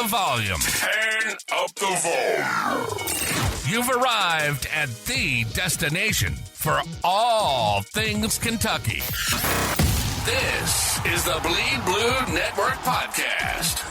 the volume. Turn up the volume. You've arrived at the destination for all things Kentucky. This is the Bleed Blue Network Podcast.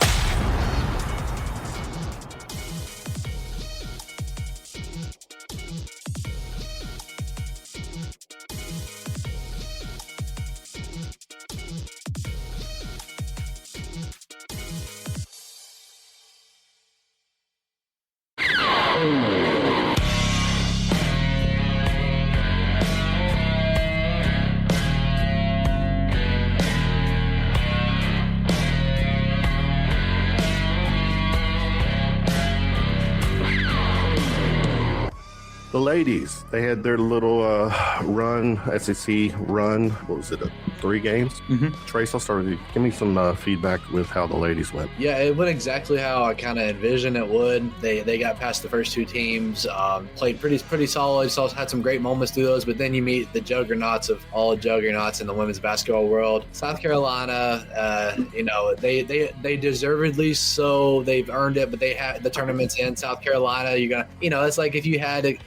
The ladies, they had their little run, SEC run. What was it, 3 games? Mm-hmm. Trace, I'll start with you. Give me some feedback with how the ladies went. Yeah, it went exactly how I kind of envisioned it would. They got past the first 2 teams, played pretty solid. So had some great moments through those. But then you meet the juggernauts of all juggernauts in the women's basketball world. South Carolina, they deservedly so. They've earned it, but they have the tournaments in South Carolina. It's like if you had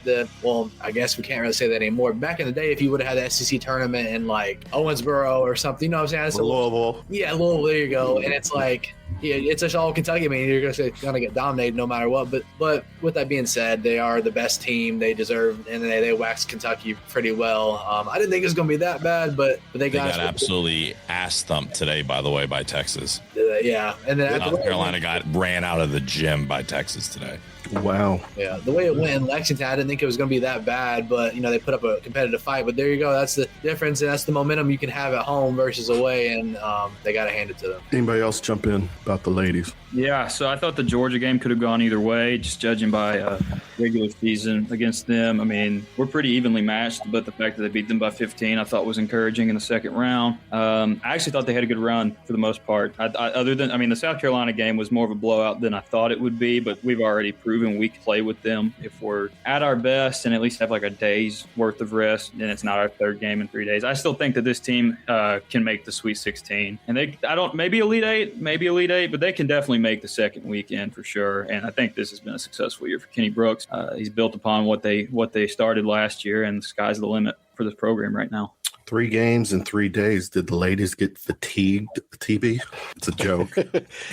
well, I guess we can't really say that anymore. Back in the day, if you would have had the SEC tournament in like Owensboro or something, you know what I'm saying? Louisville. Yeah, Louisville, there you go. And it's like, yeah, it's just all Kentucky. I mean, you're going to get dominated no matter what. But with that being said, they are the best team. They deserve, and they waxed Kentucky pretty well. I didn't think it was going to be that bad, but they got absolutely ass thumped today, by the way, by Texas. Yeah. And then South Carolina ran out of the gym by Texas today. Wow. Yeah, the way it went in Lexington, I didn't think it was going to be that bad, but, they put up a competitive fight. But there you go. That's the difference, and that's the momentum you can have at home versus away, and they got to hand it to them. Anybody else jump in about the ladies? Yeah, so I thought the Georgia game could have gone either way, just judging by regular season against them. I mean, we're pretty evenly matched, but the fact that they beat them by 15 I thought was encouraging in the second round. I actually thought they had a good run for the most part. The South Carolina game was more of a blowout than I thought it would be, but we've already proven we can play with them if we're at our best and at least have like a day's worth of rest, and it's not our third game in 3 days. I still think that this team can make the Sweet 16, and maybe Elite Eight, but they can definitely make the second weekend for sure. And I think this has been a successful year for Kenny Brooks. He's built upon what they started last year, and the sky's the limit for this program right now. 3 games in 3 days. Did the ladies get fatigued, TB? It's a joke.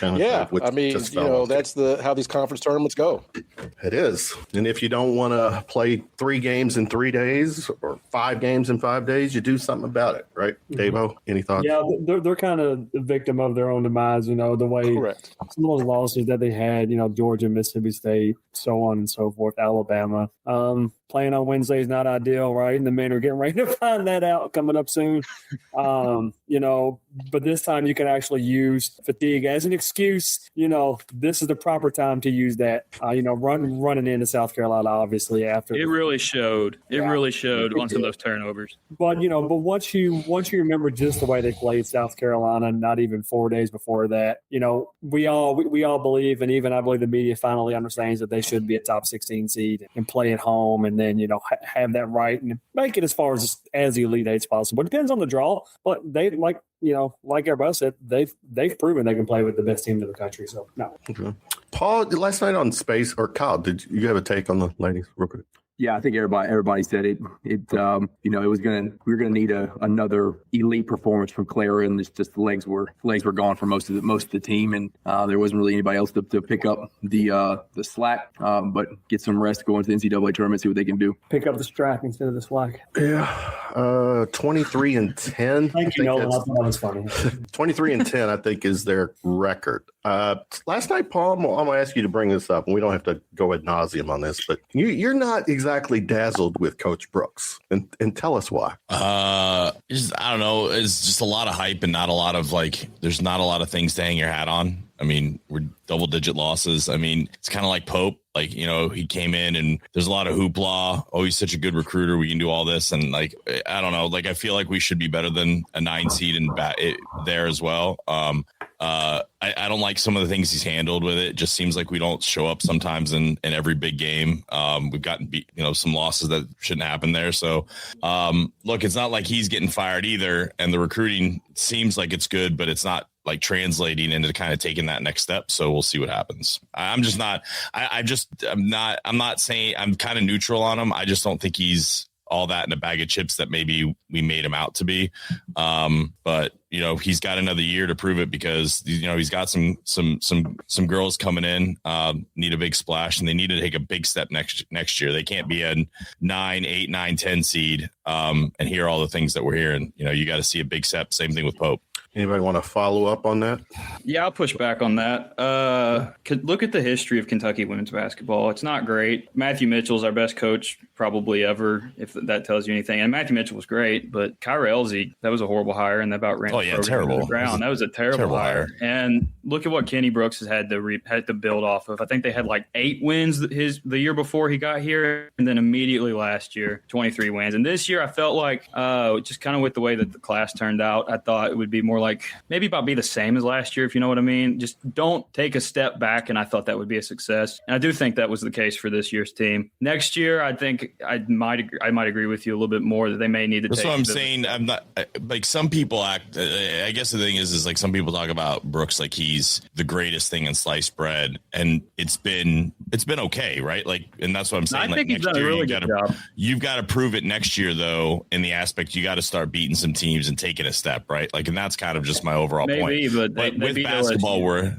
Yeah, that's how these conference tournaments go. It is. And if you don't want to play 3 games in 3 days or 5 games in 5 days, you do something about it, right? Davo, any thoughts? Yeah, they're kind of the victim of their own demise, the way Correct. Some of those losses that they had, Georgia, Mississippi State, so on and so forth, Alabama. Playing on Wednesday is not ideal, right? And the men are getting ready to find that out coming up soon. But this time you can actually use fatigue as an excuse. This is the proper time to use that. Running into South Carolina, obviously, after it really showed. It really showed on some of those turnovers. But once you remember just the way they played South Carolina, not even 4 days before that, we all believe, and even I believe the media finally understands that they should be a top 16 seed and play at home, and then have that right and make it as far as the Elite Eight as possible. It depends on the draw, but they like everybody else said, they've proven they can play with the best teams in the country. So no. Okay. Paul, last night on Space, or Kyle, did you have a take on the ladies real quick? Yeah, I think everybody said it. We were gonna need another elite performance from Clara, and just the legs were gone for most of the team, and there wasn't really anybody else to pick up the slack. But get some rest, go into the NCAA tournament, see what they can do. Pick up the slack instead of the slack. Yeah, 23 and 10. Thank you, Nolan. I thought that was funny. 23 and 10, I think, is their record. Last night, Paul, I'm going to ask you to bring this up, and we don't have to go ad nauseum on this, but you're not exactly dazzled with Coach Brooks, and tell us why. I don't know. It's just a lot of hype and not a lot of there's not a lot of things to hang your hat on. I mean, we're double-digit losses. I mean, it's kind of like Pope. He came in and there's a lot of hoopla. Oh, he's such a good recruiter. We can do all this. And I don't know. I feel like we should be better than a 9 seed and there as well. I don't like some of the things he's handled with it. It just seems like we don't show up sometimes in every big game. We've gotten some losses that shouldn't happen there. So look, it's not like he's getting fired either. And the recruiting seems like it's good, but it's not like translating into kind of taking that next step. So we'll see what happens. I'm not saying I'm kind of neutral on him. I just don't think he's all that in a bag of chips that maybe we made him out to be. But he's got another year to prove it because he's got some girls coming in, need a big splash, and they need to take a big step next year. They can't be a 9, 8, 9, 10 seed and hear all the things that we're hearing. You got to see a big step. Same thing with Pope. Anybody want to follow up on that? Yeah, I'll push back on that. Look at the history of Kentucky women's basketball. It's not great. Matthew Mitchell's our best coach probably ever, if that tells you anything. And Matthew Mitchell was great, but Kyra Elzy, that was a horrible hire, and they about ran the program terrible. to the ground. That was a terrible hire. And look at what Kenny Brooks has had to build off of. I think they had like 8 wins the year before he got here, and then immediately last year, 23 wins. And this year, I felt like just kind of with the way that the class turned out, I thought it would be more like maybe about be the same as last year, if you know what I mean. Just don't take a step back, and I thought that would be a success. And I do think that was the case for this year's team. Next year, I think I might agree with you a little bit more that they may need to That's take. That's what I'm saying. I'm not like some people act. I guess the thing is like some people talk about Brooks like he's the greatest thing in sliced bread, and it's been okay, right? Like, and that's what I'm saying. I think he's done a really good job. You've got to prove it next year, though. In the aspect, you got to start beating some teams and taking a step, right? Like, and that's kind of just my overall point. But with basketball,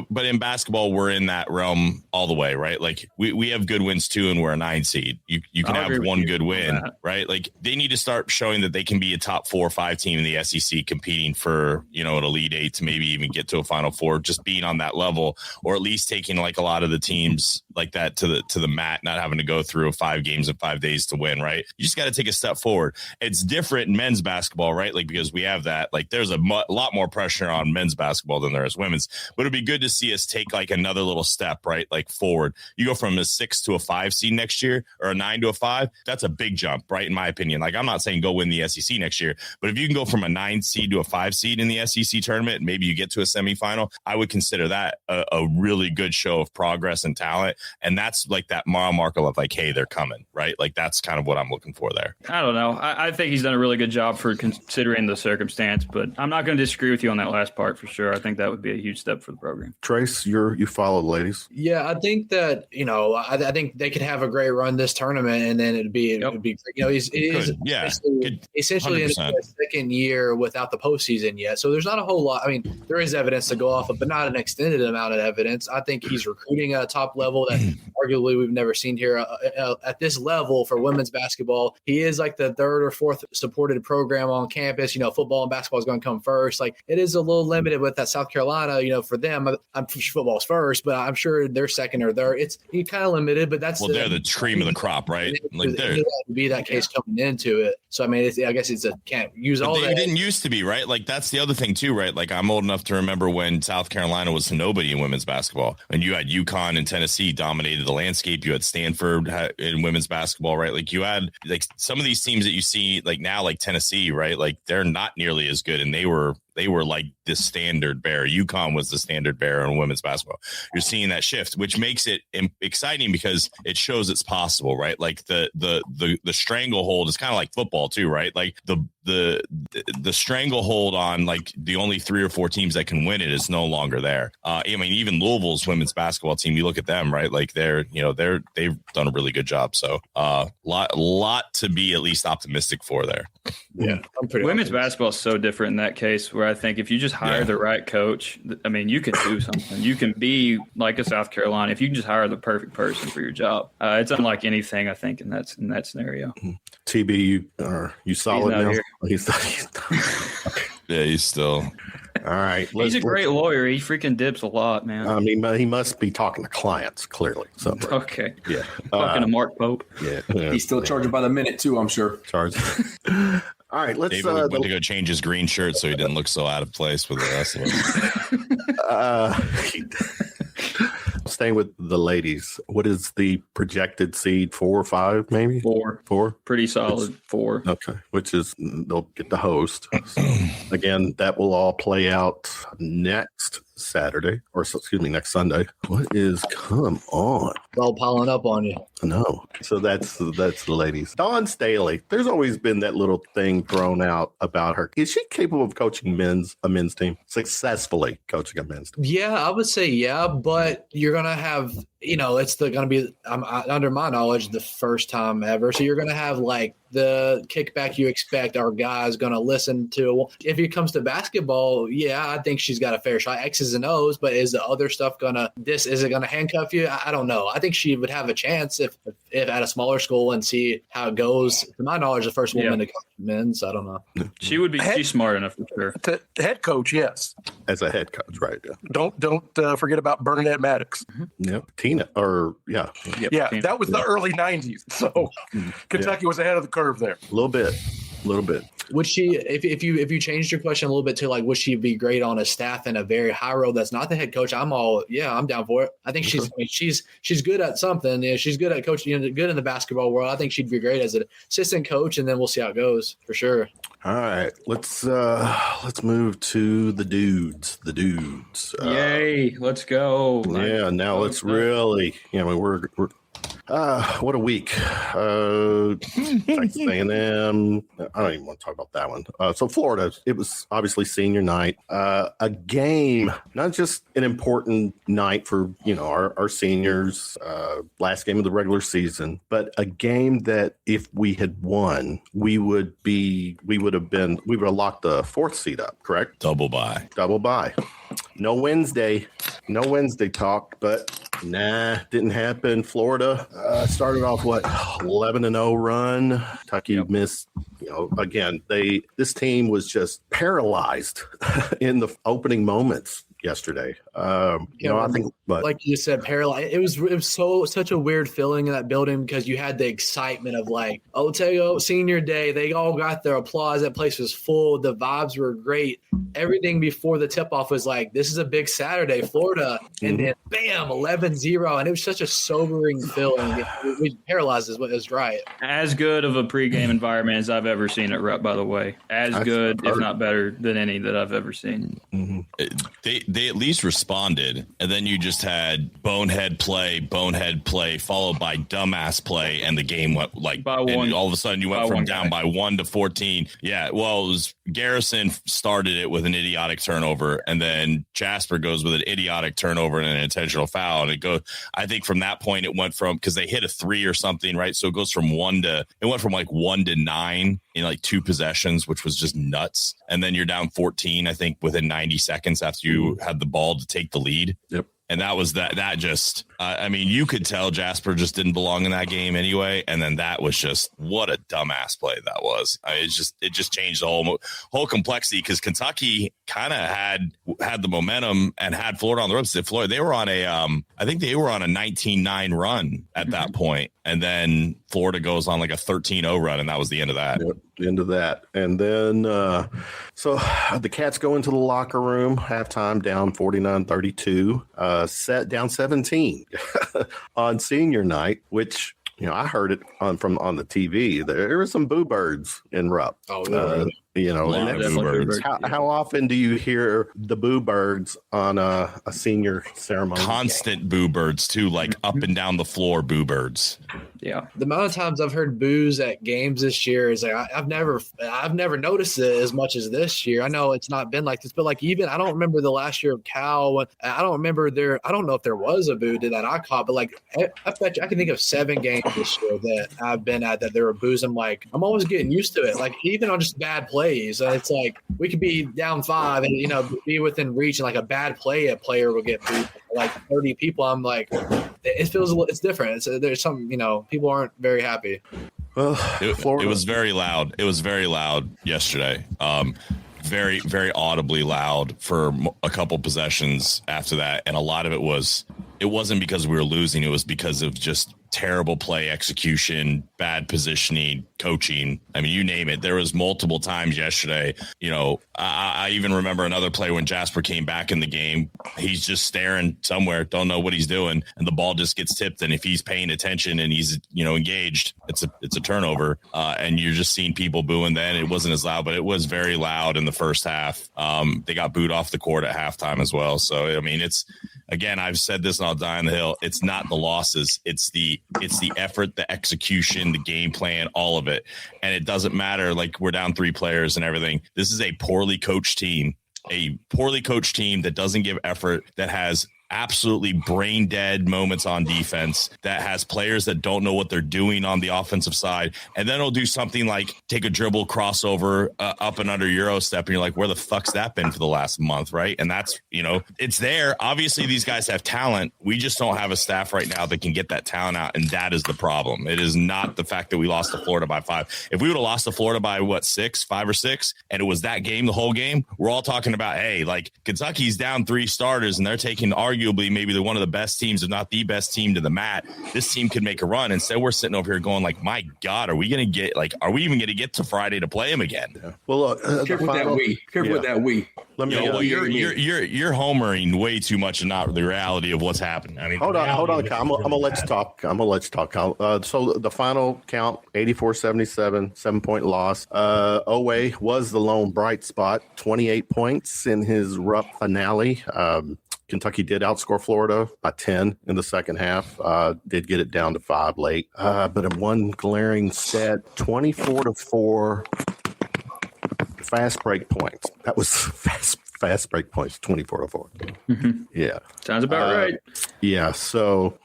but in basketball, we're in that realm all the way, right? Like we have good wins too, and we're a 9 seed. You can have one good win, right? Like they need to start showing that they can be a top 4 or 5 team in the SEC, competing for an Elite 8 to maybe even get to a Final Four, just being on that level, or at least taking like a lot of the teams like that to the mat, not having to go through 5 games in 5 days to win, right? You just got to take a step forward. It's different in men's basketball, right? Like because we have that, like there's a lot more pressure on men's basketball than there is women's, but it'd be good to see us take like another little step, right? Like forward. You go from a 6 to a 5 seed next year, or a 9 to a 5. That's a big jump, right? In my opinion. Like I'm not saying go win the SEC next year, but if you can go from a 9 seed to a 5 seed in the SEC tournament, maybe you get to a semifinal, I would consider that a really good show of progress and talent. And that's like that mile marker of like, hey, they're coming, right? Like that's kind of what I'm looking for there. I don't know. I think he's done a really good job for considering the circumstance, but I'm not going to disagree with you on that last part for sure. I think that would be a huge step for the program. Trace, you follow the ladies. Yeah, I think that I think they could have a great run this tournament, and then it'd be he's essentially in his second year without the postseason yet. So there's not a whole lot. I mean, there is evidence to go off of, but not an extended amount of evidence. I think he's recruiting at a top level that arguably we've never seen here at this level for women's basketball. He is like the 3rd or 4th supported program on campus. Football and basketball is going to come first. Like it is a little limited with that South Carolina. For them, I'm sure football's first, but I'm sure they're second or third. It's kind of limited, but that's they're the cream of the crop, right? Like they're be that case coming into it. So I mean, I guess can't use all that. It didn't used to be, right? Like that's the other thing too, right? Like I'm old enough to remember when South Carolina was nobody in women's basketball, and you had UConn and Tennessee dominated the landscape. You had Stanford in women's basketball, right? Like you had like some of these teams that you see like now, like Tennessee, right? Like they're not nearly as good, and they were like the standard bearer. UConn was the standard bearer in women's basketball. You're seeing that shift, which makes it exciting because it shows it's possible, right? Like the stranglehold is kind of like football too, right? Like the stranglehold on like the only 3 or 4 teams that can win it is no longer there. I mean, even Louisville's women's basketball team, you look at them, right? Like they've done a really good job. So lot to be at least optimistic for there. Yeah, women's basketball is so different in that case, where I think if you just hire the right coach, I mean, you can do something. You can be like a South Carolina if you can just hire the perfect person for your job. It's unlike anything I think in that scenario. TB, you solid now? He's yeah, he's still. All right. He's a great lawyer. He freaking dips a lot, man. I mean, he must be talking to clients, clearly. So, okay. Yeah. Talking to Mark Pope. Yeah. He's still charging by the minute, too, I'm sure. Charging. All right. Let's David went to go change his green shirt so he didn't look so out of place with the rest of us. Staying with the ladies, what is the projected seed? 4 or 5, maybe? 4. Pretty solid 4. Okay. Which is they'll get the host. So, again, that will all play out next Saturday, or excuse me, next Sunday. What is come on? All piling up on you. No. So that's the ladies. Dawn Staley. There's always been that little thing thrown out about her. Is she capable of coaching a men's team? Successfully coaching a men's team? Yeah, I would say yeah, but you're gonna have, it's gonna be under my knowledge the first time ever. So you're gonna have like the kickback you expect. Our guys gonna listen to. If it comes to basketball, yeah, I think she's got a fair shot. X's and O's, but is the other stuff is it gonna handcuff you? I don't know. I think she would have a chance if at a smaller school and see how it goes. To my knowledge, the first woman to coach men's. I don't know. She would be. She's smart enough for sure. The head coach, yes. As a head coach, right? Yeah. Don't forget about Bernadette Maddox. Yep. Tina, or yeah. Yeah, that was the early 90s. So Kentucky was ahead of the curve there. A little bit. Would she, if you changed your question a little bit to like, would she be great on a staff in a very high role that's not the head coach? I'm down for it. I think she's good at something. Yeah, she's good at coaching, good in the basketball world. I think she'd be great as an assistant coach, and then we'll see how it goes for sure. All right, let's move to the dudes. Yay, let's go. Yeah, now let's really. We're what a week. Texas A&M. I don't even want to talk about that one. So Florida, it was obviously senior night. A game, not just an important night for, our seniors, last game of the regular season, but a game that if we had won, we would have locked the fourth seed up, correct? Double bye. No Wednesday talk, but didn't happen. Florida started off 11-0 run. Kentucky missed. Again, this team was just paralyzed in the opening moments yesterday. I think, but like you said, paralyzed. It was such a weird feeling in that building because you had the excitement of like Otego senior day. They all got their applause. That place was full. The vibes were great. Everything before the tip off was like, this is a big Saturday, Florida, and then bam, 11-0, and it was such a sobering feeling. We paralyzed is what is right. As good of a pregame environment as I've ever seen at Rupp, by the way. As good, if not better, than any that I've ever seen. Mm-hmm. They at least responded, and then you just had bonehead play, followed by dumbass play, and the game went like by one. And all of a sudden, you went from down by 1 to 14. Yeah, well, it was Garrison started it with an idiotic turnover, and then Jasper goes with an idiotic turnover and an intentional foul, and it goes. I think from that point, it went from because they hit a 3 or something, right? So it goes from 1 to 9 in like 2 possessions, which was just nuts. And then you're down 14, I think, within 90 seconds after you had the ball to take the lead. Yep. And that was that just, you could tell Jasper just didn't belong in that game anyway. And then that was just, what a dumbass play that was. It just changed the whole complexity because Kentucky kind of had the momentum and had Florida on the ropes. Florida, they were on I think they were on a 19-9 run at that point. And then Florida goes on like a 13-0 run, and that was the end of that. Yep, the end of that. And then, so the Cats go into the locker room, halftime down 49-32, set down 17 on senior night, which, I heard it on the TV. There were some boo birds in Rupp. Oh, yeah. How often do you hear the boo birds on a senior ceremony? Constant boo birds too, like up and down the floor boo birds. Yeah, the amount of times I've heard boos at games this year is like I've never noticed it as much as this year. I know it's not been like this, but like even I don't remember the last year of Cal. I don't remember I don't know if there was a boo that I caught, but like I bet you I can think of 7 games this year that I've been at that there were boos. I'm almost getting used to it. Like even on just bad plays, it's like we could be down 5 and be within reach, and like a bad play, a player will get booed. Like 30 people, I'm like, it's different. There's some, people aren't very happy. Well, it was very loud. It was very loud yesterday. Very, very audibly loud for a couple possessions after that. And a lot of it wasn't because we were losing. It was because of just terrible play execution, bad positioning, coaching. You name it. There was multiple times yesterday. I even remember another play when Jasper came back in the game. He's just staring somewhere, don't know what he's doing, and the ball just gets tipped. And if he's paying attention and he's engaged, it's a turnover. And you're just seeing people booing. Then it wasn't as loud, but it was very loud in the first half. They got booed off the court at halftime as well. So again, I've said this and I'll die on the hill. It's not the losses. It's the effort, the execution, the game plan, all of it. And it doesn't matter. Like, we're down 3 players and everything. This is a poorly coached team that doesn't give effort, that has absolutely brain dead moments on defense, that has players that don't know what they're doing on the offensive side, and then it'll do something like take a dribble crossover up and under Euro step, and you're like, where the fuck's that been for the last month, right? And that's, it's there. Obviously these guys have talent. We just don't have a staff right now that can get that talent out, and that is the problem. It is not the fact that we lost to Florida by 5. If we would have lost to Florida by 5 or 6, and it was that game, the whole game, we're all talking about, hey, like, Kentucky's down 3 starters and they're taking arguably maybe they're one of the best teams, if not the best team, to the mat. This team could make a run. Instead, we're sitting over here going like, my God, are we even going to get to Friday to play him again? Yeah. Well, look, careful with that we. Let me. You're homering way too much and not the reality of what's happening. I mean, hold on. I'm gonna let you talk. So the final count: 84-77, 7-point loss. Owe was the lone bright spot, 28 points in his rough finale. Kentucky did outscore Florida by 10 in the second half. Did get it down to 5 late. But in one glaring stat, 24-4 fast break points. That was fast break points, 24-4. Mm-hmm. Yeah. Sounds about right. Yeah. So,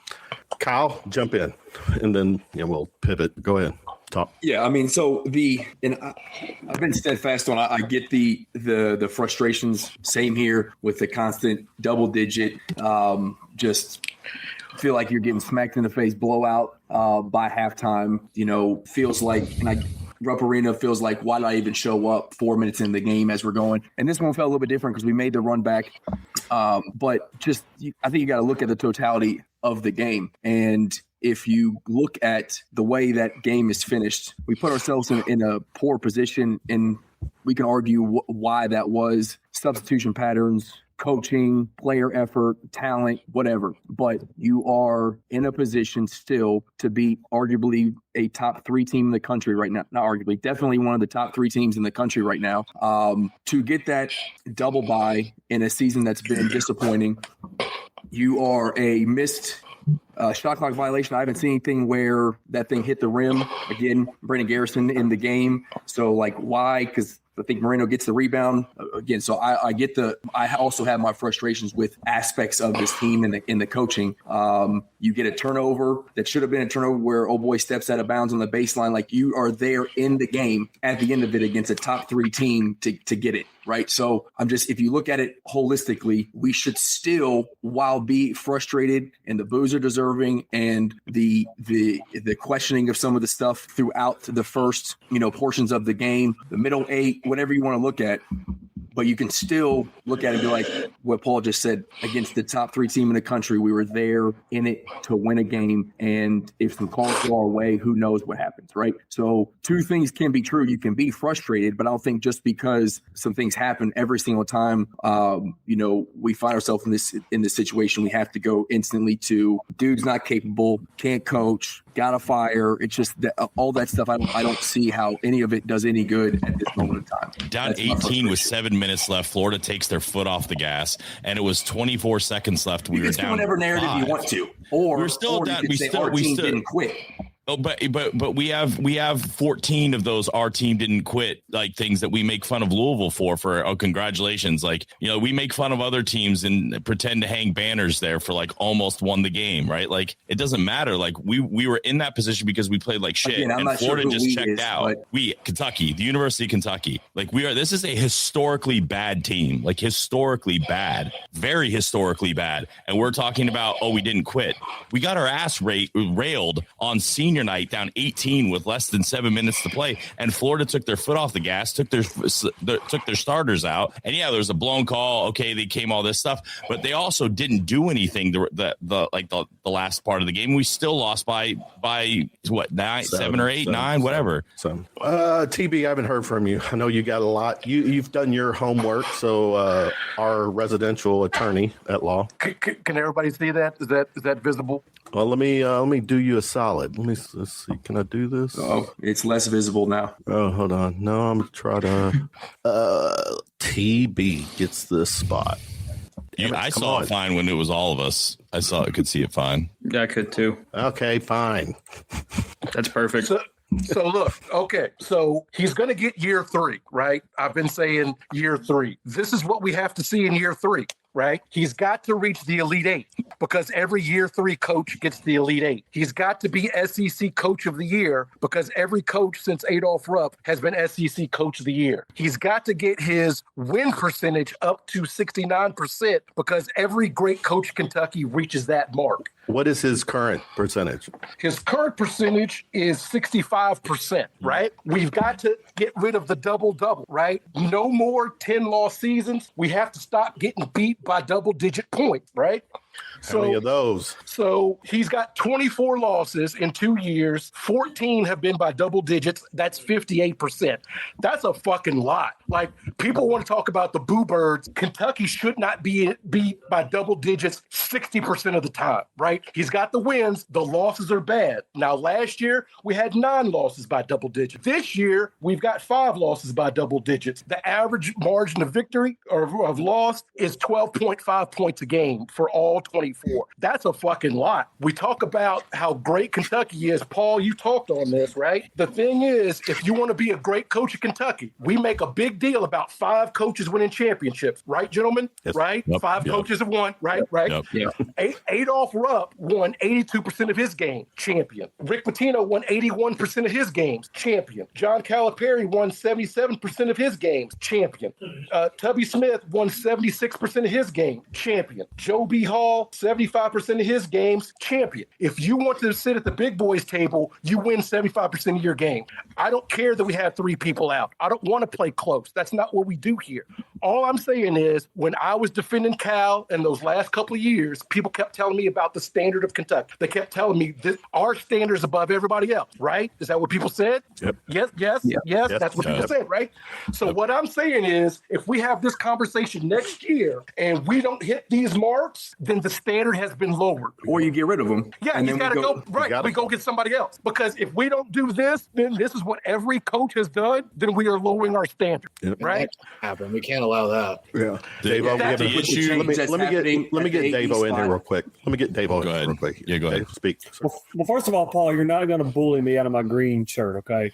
Kyle, jump in, and then we'll pivot. Go ahead. Talk. Yeah, I mean, so I've been steadfast on. I get the frustrations. Same here with the constant double digit. Just feel like you're getting smacked in the face, blowout by halftime. Feels like, Rupp Arena feels like, why did I even show up 4 minutes in the game as we're going? And this one felt a little bit different because we made the run back. But I think you got to look at the totality of the game. And if you look at the way that game is finished, we put ourselves in a poor position, and we can argue why that was. Substitution patterns, coaching, player effort, talent, whatever. But you are in a position still to beat arguably a top 3 team in the country right now. Not arguably, definitely one of the top 3 teams in the country right now. To get that double bye in a season that's been disappointing, you are a missed shot clock violation. I haven't seen anything where that thing hit the rim. Again, Brandon Garrison in the game. So, why? Because I think Moreno gets the rebound again. So I also have my frustrations with aspects of this team in the coaching. You get a turnover that should have been a turnover where boy steps out of bounds on the baseline. Like, you are there in the game at the end of it against a top 3 team to get it. Right. So if you look at it holistically, we should still, while be frustrated and the boos are deserving and the questioning of some of the stuff throughout the first, portions of the game, the middle 8, whatever you want to look at, but you can still look at it and be like what Paul just said, against the top 3 team in the country. We were there in it to win a game. And if some calls go our way, who knows what happens, right? So 2 things can be true. You can be frustrated, but I don't think just because some things happen every single time, we find ourselves in this situation, we have to go instantly to dude's not capable, can't coach, gotta fire. It's just all that stuff. I don't see how any of it does any good at this moment in time. Down 18 with 7 minutes left. Florida takes their foot off the gas, and it was 24 seconds left. We were down. Whatever narrative 5. You want to, or we're still down. We still didn't quit. Oh, but we have 14 of those our team didn't quit, like, things that we make fun of Louisville for congratulations. Like, we make fun of other teams and pretend to hang banners there for almost won the game, right? Like, it doesn't matter. Like, we were in that position because we played like shit. Again, and Florida just checked out. Kentucky, the University of Kentucky. This is a historically bad team, historically bad, very historically bad. And we're talking about, we didn't quit. We got our ass railed on senior night, down 18 with less than 7 minutes to play, and Florida took their foot off the gas, took their starters out, and there was a blown call. Okay, they came all this stuff, but they also didn't do anything. The last part of the game, we still lost by what, 7 or 8, 9, whatever. So, TB, I haven't heard from you. I know you got a lot. You've done your homework. So, our residential attorney at law. Can everybody see that? Is that visible? Well, let me do you a solid. Let's see. Can I do this? Oh, it's less visible now. Oh, hold on. No, I'm gonna try to. TB gets this spot. I saw it fine when it was all of us. I could see it fine. Yeah, I could too. Okay, fine. That's perfect. So look, okay, so he's going to get year 3, right? I've been saying year 3. This is what we have to see in year 3, right? He's got to reach the Elite 8 because every year 3 coach gets the Elite 8. He's got to be SEC Coach of the Year because every coach since Adolph Rupp has been SEC Coach of the Year. He's got to get his win percentage up to 69% because every great coach in Kentucky reaches that mark. What is his current percentage? His current percentage is 65%, right? We've got to get rid of the double-double, right? No more 10-loss seasons. We have to stop getting beat by double-digit points, right? How many of those? So he's got 24 losses in 2 years. 14 have been by double digits. That's 58%. That's a fucking lot. Like, people want to talk about the Boo Birds. Kentucky should not be beat by double digits 60% of the time, right? He's got the wins. The losses are bad. Now, last year, we had 9 losses by double digits. This year, we've got 5 losses by double digits. The average margin of victory or of loss is 12.5 points a game for all 24. That's a fucking lot. We talk about how great Kentucky is. Paul, you talked on this, right? The thing is, if you want to be a great coach of Kentucky, we make a big deal about 5 coaches winning championships, right, gentlemen? Yes. Right? Yep. 5 coaches have won, right? Right? Yep. Adolph Rupp won 82% of his games, champion. Rick Pitino won 81% of his games, champion. John Calipari won 77% of his games, champion. Tubby Smith won 76% of his games, champion. Joe B. Hall, 75% of his games, champion. If you want to sit at the big boys table, you win 75% of your game. I don't care that we have 3 people out. I don't want to play close. That's not what we do here. All I'm saying is, when I was defending Cal in those last couple of years, people kept telling me about the standard of Kentucky. They kept telling me that our standard is above everybody else, right? Is that what people said? Yep. Yes. That's what people said, right? So what I'm saying is, if we have this conversation next year and we don't hit these marks, then the standard has been lowered. Or you get rid of them. Yeah, he's got to go. Right, we go get somebody else. Because if we don't do this, then this is what every coach has done, then we are lowering our standard, right? Happen. We can't allow that. Yeah. Davo, we have the a quick issue. let me get Davo in here real quick. Let me get Davo Go in ahead. real quick. Yeah, go ahead. Speak. Well, first of all, Paul, you're not going to bully me out of my green shirt, okay?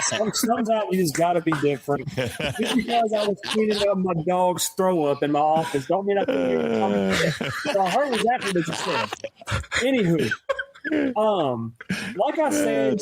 Sometimes you just got to be different. Just because I was cleaning up my dog's throw up in my office, don't mean I can So I heard exactly what you said. Anywho, like I said,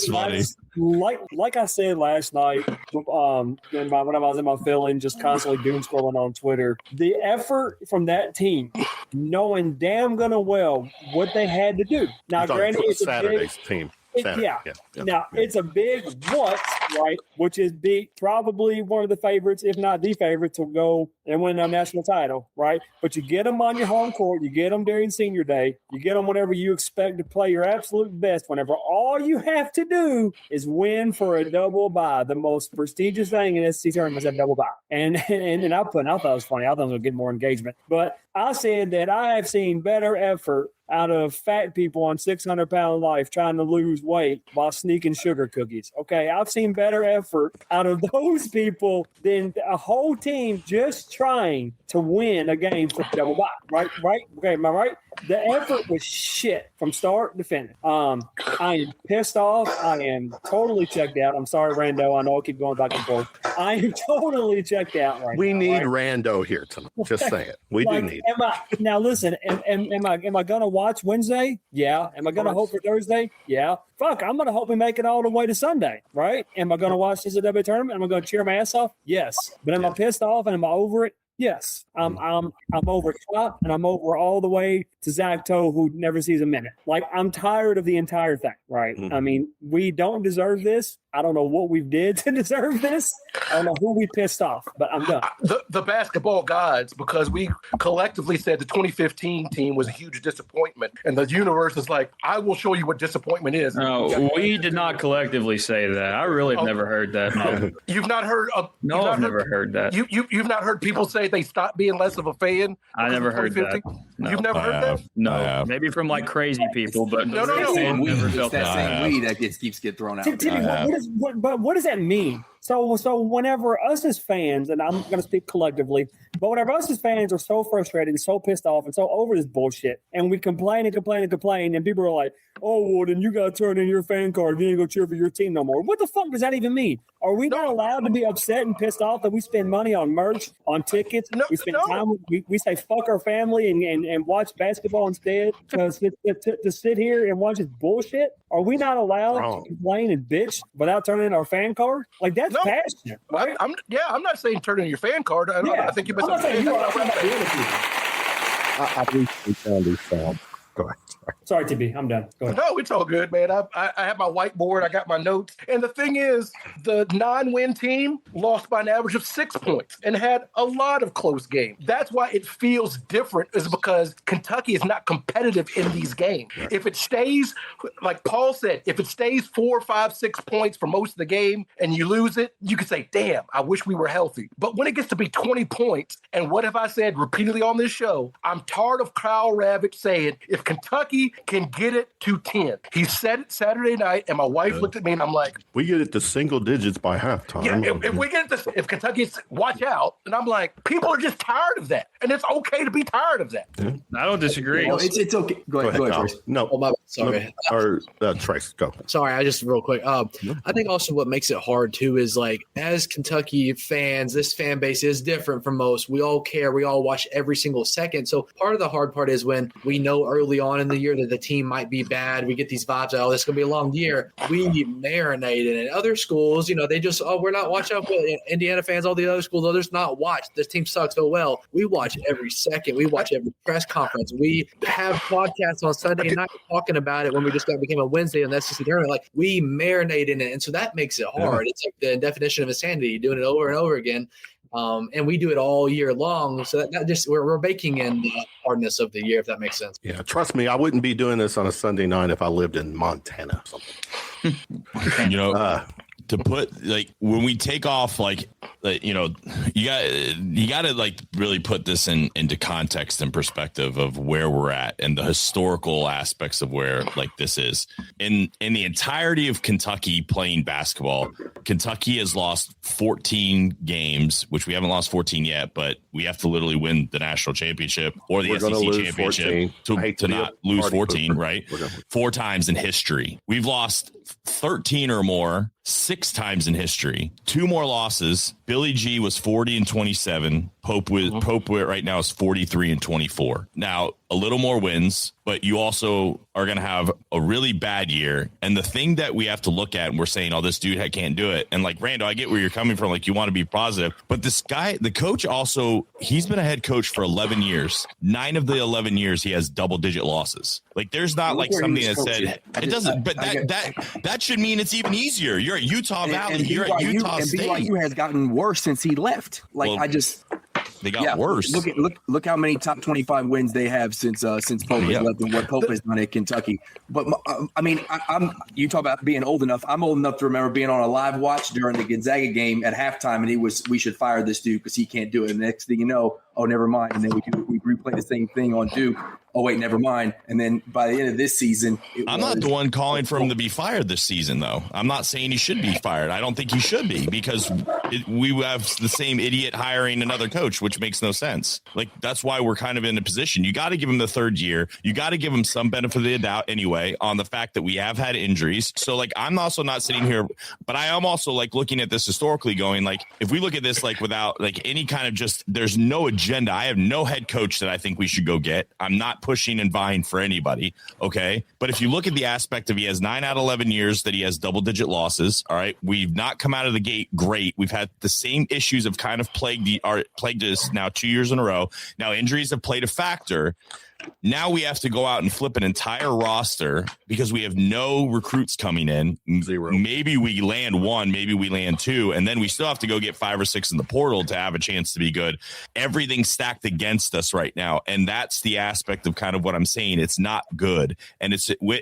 like I said last night, when I was in my feeling, just constantly doom scrolling on Twitter, the effort from that team, knowing damn gonna well what they had to do. Now, granted, it's Saturday's team. It's a big what, right? Which is probably one of the favorites, if not the favorite, to go and win a national title, right? But you get them on your home court, you get them during senior day, you get them whenever you expect to play your absolute best, whenever all you have to do is win for a double bye. The most prestigious thing in SEC tournament is a double bye. And I thought it was funny. I thought it was going to get more engagement. But I said that I have seen better effort out of fat people on 600-pound life trying to lose weight while sneaking sugar cookies. Okay, I've seen better effort out of those people than a whole team just trying to win a game for double bye. Right? Okay, am I right? The effort was shit from start to finish. I am pissed off. I am totally checked out. I'm sorry, Rando. I know I keep going back and forth. I am totally checked out right now. We need Rando here tonight. Just saying. We do need it. Now, listen, am I going to watch Wednesday? Yeah. Am I going to hope for Thursday? Yeah. Fuck, I'm going to hope we make it all the way to Sunday, right? Am I going to watch this NCAA tournament? Am I going to cheer my ass off? Yes. But am I pissed off and am I over it? Yes, I'm over Klopp and I'm over all the way to Zach Toe, who never sees a minute. Like, I'm tired of the entire thing, right? I mean, we don't deserve this. I don't know what we did to deserve this. I don't know who we pissed off, but I'm done. The basketball gods, because we collectively said the 2015 team was a huge disappointment, and the universe is like, I will show you what disappointment is. No, we did not collectively say that. I really have never heard that. No. You've not heard of? No, I've never heard that. You've not heard people say they stopped being less of a fan? I never heard that. You've never heard that? No, maybe from like crazy people, but No. Never felt that that. same weed that keeps getting thrown out. What does that mean? So whenever us as fans, and I'm going to speak collectively, but whenever us as fans are so frustrated and so pissed off and so over this bullshit, and we complain, and people are like, oh, well, then you got to turn in your fan card if you ain't going to cheer for your team no more. What the fuck does that even mean? Are we not allowed to be upset and pissed off that we spend money on merch, on tickets? We spend time, we say fuck our family and watch basketball instead to sit here and watch this bullshit? Are we not allowed to complain and bitch without turning in our fan card? Like, that's passionate. Right? I'm not saying turn in your fan card. I think you. I'm not saying you are. I'm not doing it to you. I appreciate that. Go ahead. Sorry, TB. I'm done. Go ahead. No, it's all good, man. I have my whiteboard. I got my notes. And the thing is, the 9-win team lost by an average of 6 points and had a lot of close games. That's why it feels different, is because Kentucky is not competitive in these games. Right. If it stays, like Paul said, if it stays 4, 5, 6 points for most of the game and you lose it, you can say, damn, I wish we were healthy. But when it gets to be 20 points, and what have I said repeatedly on this show? I'm tired of Kyle Ravitch saying, if Kentucky can get it to 10. He said it Saturday night, and my wife looked at me, and I'm like, we get it to single digits by halftime. Yeah, if we get it to, if Kentucky's watch out, and I'm like, people are just tired of that, and it's okay to be tired of that. Yeah. I don't disagree. No, it's okay. Go ahead, Trace. No, sorry. Trace, go. Sorry, I just real quick. I think also what makes it hard too is, like, as Kentucky fans, this fan base is different from most. We all care. We all watch every single second. So part of the hard part is when we know early on in the year that the team might be bad. We get these vibes, oh, this is going to be a long year. We marinate in it. Other schools, they just, we're not watching out. Indiana fans, all the other schools, others not watch. This team sucks so well. We watch every second. We watch every press conference. We have podcasts on Sunday night talking about it when we just became a Wednesday on the SEC tournament. Like, we marinate in it. And so that makes it hard. It's like the definition of insanity, doing it over and over again. And we do it all year long. So that just we're baking in the hardness of the year, if that makes sense. Yeah, trust me, I wouldn't be doing this on a Sunday night if I lived in Montana or something. To put, like, when we take off, like, you got to like really put this into context and perspective of where we're at and the historical aspects of where, like, this is in the entirety of Kentucky playing basketball. Kentucky has lost 14 games, which we haven't lost 14 yet, but we have to literally win the national championship or the SEC championship to not lose 14, right? 4 times in history. We've lost 13 or more 6 times in history. 2 more losses. Billy G was 40-27. Pope right now is 43-24. Now, a little more wins, but you also are going to have a really bad year. And the thing that we have to look at, and we're saying, oh, this dude can't do it. And like, Rando, I get where you're coming from. Like, you want to be positive, but this guy, the coach also, he's been a head coach for 11 years. 9 of the 11 years, he has double-digit losses. Like, there's not like something that said it doesn't, but that should mean it's even easier. You're at Utah Valley. You're at Utah State. BYU has gotten worse since he left. Like, they got worse. Look how many top 25 wins they have since Pope has left and what Pope has done at Kentucky. But I mean, you talk about being old enough. I'm old enough to remember being on a live watch during the Gonzaga game at halftime, and we should fire this dude because he can't do it. And the next thing you know, oh, never mind. And then we replay the same thing on Duke. Oh, wait, never mind. And then by the end of this season, I'm not the one calling for him to be fired this season, though. I'm not saying he should be fired. I don't think he should be because we have the same idiot hiring another coach, which makes no sense. Like, that's why we're kind of in a position. You got to give him the 3rd year. You got to give him some benefit of the doubt anyway on the fact that we have had injuries. So, like, I'm also not sitting here, but I am also, like, looking at this historically going, like, if we look at this, like, without, like, any kind of just, there's no agenda. I have no head coach that I think we should go get. I'm not pushing and vying for anybody. Okay. But if you look at the aspect of he has 9 out of 11 years that he has double-digit losses. All right. We've not come out of the gate great. We've had the same issues have kind of plagued us now 2 years in a row. Now injuries have played a factor. Now we have to go out and flip an entire roster because we have no recruits coming in. 0. Maybe we land 1, maybe we land 2, and then we still have to go get 5 or 6 in the portal to have a chance to be good. Everything's stacked against us right now, and that's the aspect of kind of what I'm saying. It's not good, and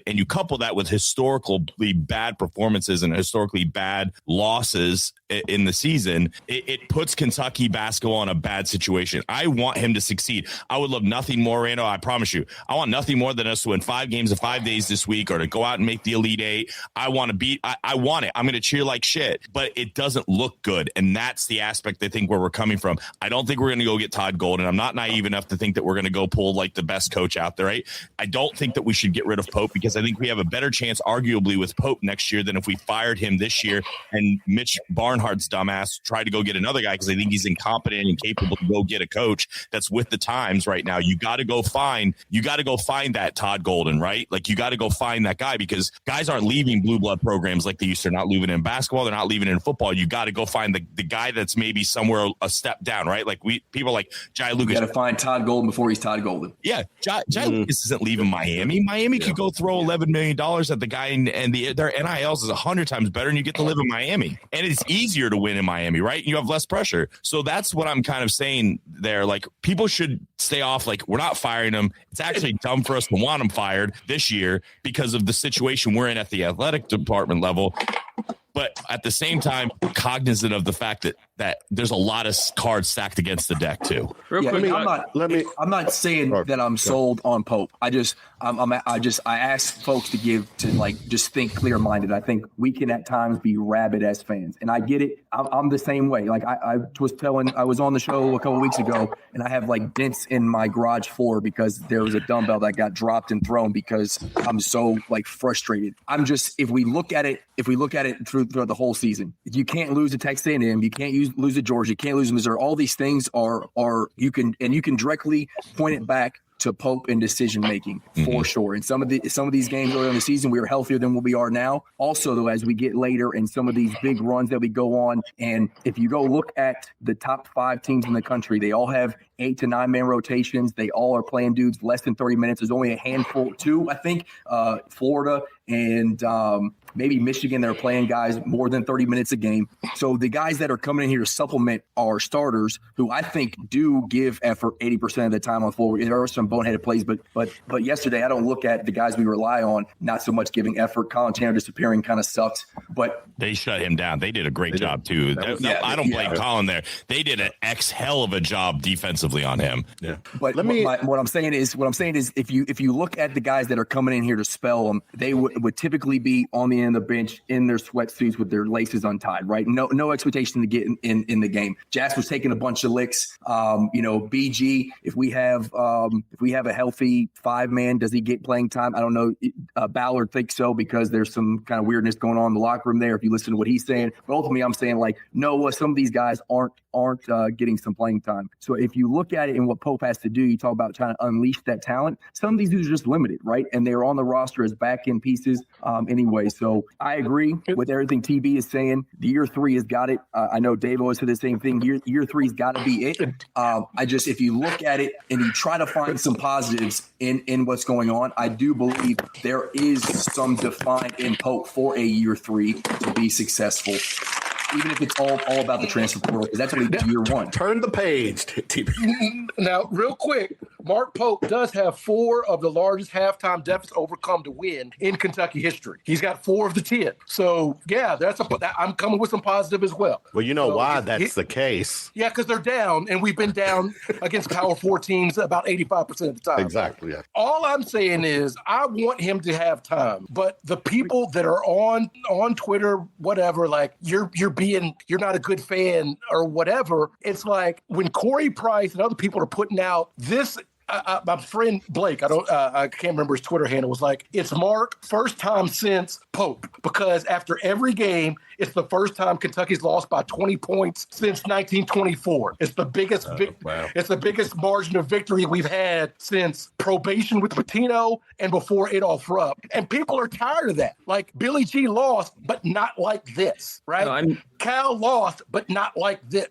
you couple that with historically bad performances and historically bad losses in the season, it puts Kentucky basketball in a bad situation. I want him to succeed. I would love nothing more, Rando. I promise you, I want nothing more than us to win 5 games in 5 days this week, or to go out and make the Elite Eight. I want to beat. I want it. I'm going to cheer like shit, but it doesn't look good, and that's the aspect I think where we're coming from. I don't think we're going to go get Todd Golden. I'm not naive enough to think that we're going to go pull like the best coach out there, right? I don't think that we should get rid of Pope, because I think we have a better chance, arguably, with Pope next year than if we fired him this year and Mitch Barnhart's dumbass tried to go get another guy, because I think he's incompetent and capable to go get a coach that's with the times right now. You got to go find that Todd Golden, right? Like, you got to go find that guy, because guys aren't leaving blue blood programs like they used to. They're not leaving in basketball. They're not leaving in football. You got to go find the guy that's maybe somewhere a step down, right? Like, people like Jai Lucas. You got to find Todd Golden before he's Todd Golden. Yeah, Jai Lucas isn't leaving Miami. Miami could go throw $11 million at the guy, and their NILs is 100 times better, and you get to live in Miami. And it's easier to win in Miami, right? You have less pressure. So that's what I'm kind of saying there. Like, people should stay off. Like, we're not firing him. It's actually dumb for us to want him fired this year because of the situation we're in at the athletic department level. But at the same time, cognizant of the fact that there's a lot of cards stacked against the deck too. Real quick, I'm not saying that I'm sold on Pope. I ask folks to just think clear minded. I think we can at times be rabid as fans, and I get it. I'm the same way. Like, I was on the show a couple weeks ago, and I have like dents in my garage floor because there was a dumbbell that got dropped and thrown because I'm so like frustrated. If we look at it throughout the whole season, you can't lose to Texas A&M, you can't lose to Georgia, you can't lose to Missouri. All these things are you can directly point it back to Pope and decision making for sure. And some of these games early in the season, we were healthier than what we are now. Also, though, as we get later and some of these big runs that we go on, and if you go look at the top 5 teams in the country, they all have 8 to 9 man rotations. They all are playing dudes less than 30 minutes. There's only a handful, 2, I think, Florida and maybe Michigan, that are playing guys more than 30 minutes a game. So the guys that are coming in here to supplement our starters, who I think do give effort 80% of the time on the floor. There are some boneheaded plays, but yesterday I don't look at the guys we rely on not so much giving effort. Colin Chandler disappearing kind of sucked, but they shut him down. They did a great job too. I don't blame Colin there. They did an hell of a job defensively on him. Yeah, but what I'm saying is if you look at the guys that are coming in here to spell them, they would typically be on the end of the bench in their sweatsuits with their laces untied, right? No expectation to get in the game. Jasper's taking a bunch of licks. BG, if we have a healthy 5-man, does he get playing time? I don't know. Ballard thinks so because there's some kind of weirdness going on in the locker room there if you listen to what he's saying. But ultimately, I'm saying some of these guys aren't getting some playing time. So if you look at it and what Pope has to do, you talk about trying to unleash that talent. Some of these dudes are just limited, right? And they're on the roster as back-end pieces anyway. So I agree with everything TB is saying. The year 3 has got it. I know Dave always said the same thing. Year 3's got to be it. If you look at it and you try to find some positives in what's going on, I do believe there is some defined in Pope for a year 3 to be successful. Even if it's all about the transfer portal, because that's what he did year 1. Turn the page, TB. Now, real quick, Mark Pope does have 4 of the largest halftime deficits overcome to win in Kentucky history. He's got 4 of the 10. So, yeah, I'm coming with some positive as well. Well, you know why that's the case. Yeah, because they're down, and we've been down against Power 4 teams about 85% of the time. Exactly, yeah. All I'm saying is I want him to have time, but the people that are on Twitter, whatever, like you're not a good fan or whatever. It's like when Corey Price and other people are putting out this. My friend Blake, I can't remember his Twitter handle, was like, it's Mark, first time since Pope, because after every game, it's the first time Kentucky's lost by 20 points since 1924. It's the biggest It's the biggest margin of victory we've had since probation with Pitino and before Adolph Rupp. And people are tired of that. Like, Billy G lost, but not like this, right? Cal lost, but not like this.